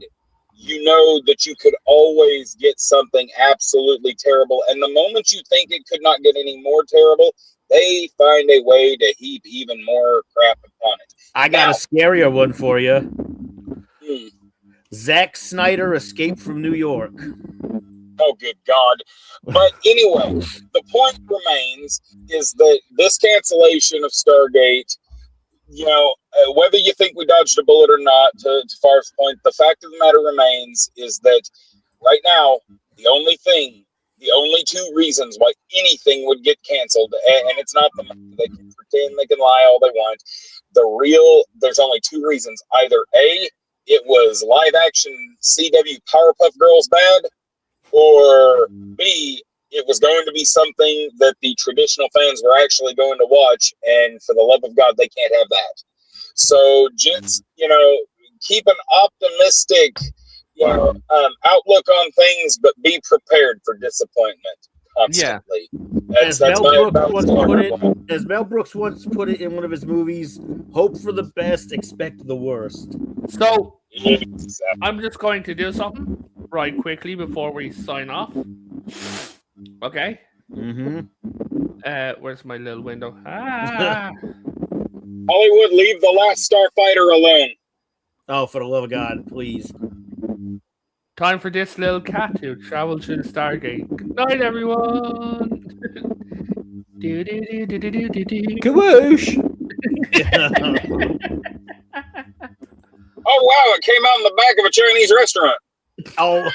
you know that you could always get something absolutely terrible, and the moment you think it could not get any more terrible, they find a way to heap even more crap upon it. I got a scarier one for you. Zack Snyder escaped from New York. Oh, good God. But anyway, the point remains is that this cancellation of Stargate, whether you think we dodged a bullet or not, to Farv's point, the fact of the matter remains is that right now, the only two reasons why anything would get canceled, and it's not the money. They can pretend, they can lie all they want. There's only two reasons. Either A, it was live action CW Powerpuff Girls bad, or B, it was going to be something that the traditional fans were actually going to watch, and for the love of God, they can't have that. So just, keep an optimistic outlook on things, but be prepared for disappointment constantly. As Mel Brooks once put it in one of his movies, hope for the best, expect the worst. So I'm just going to do something right quickly before we sign off. Okay. Where's my little window? Hollywood, leave the last Starfighter alone. Oh, for the love of God, please. Time for this little cat to travel through the Stargate. Good night, everyone. Kawoosh. Oh, wow, it came out in the back of a Chinese restaurant. Oh.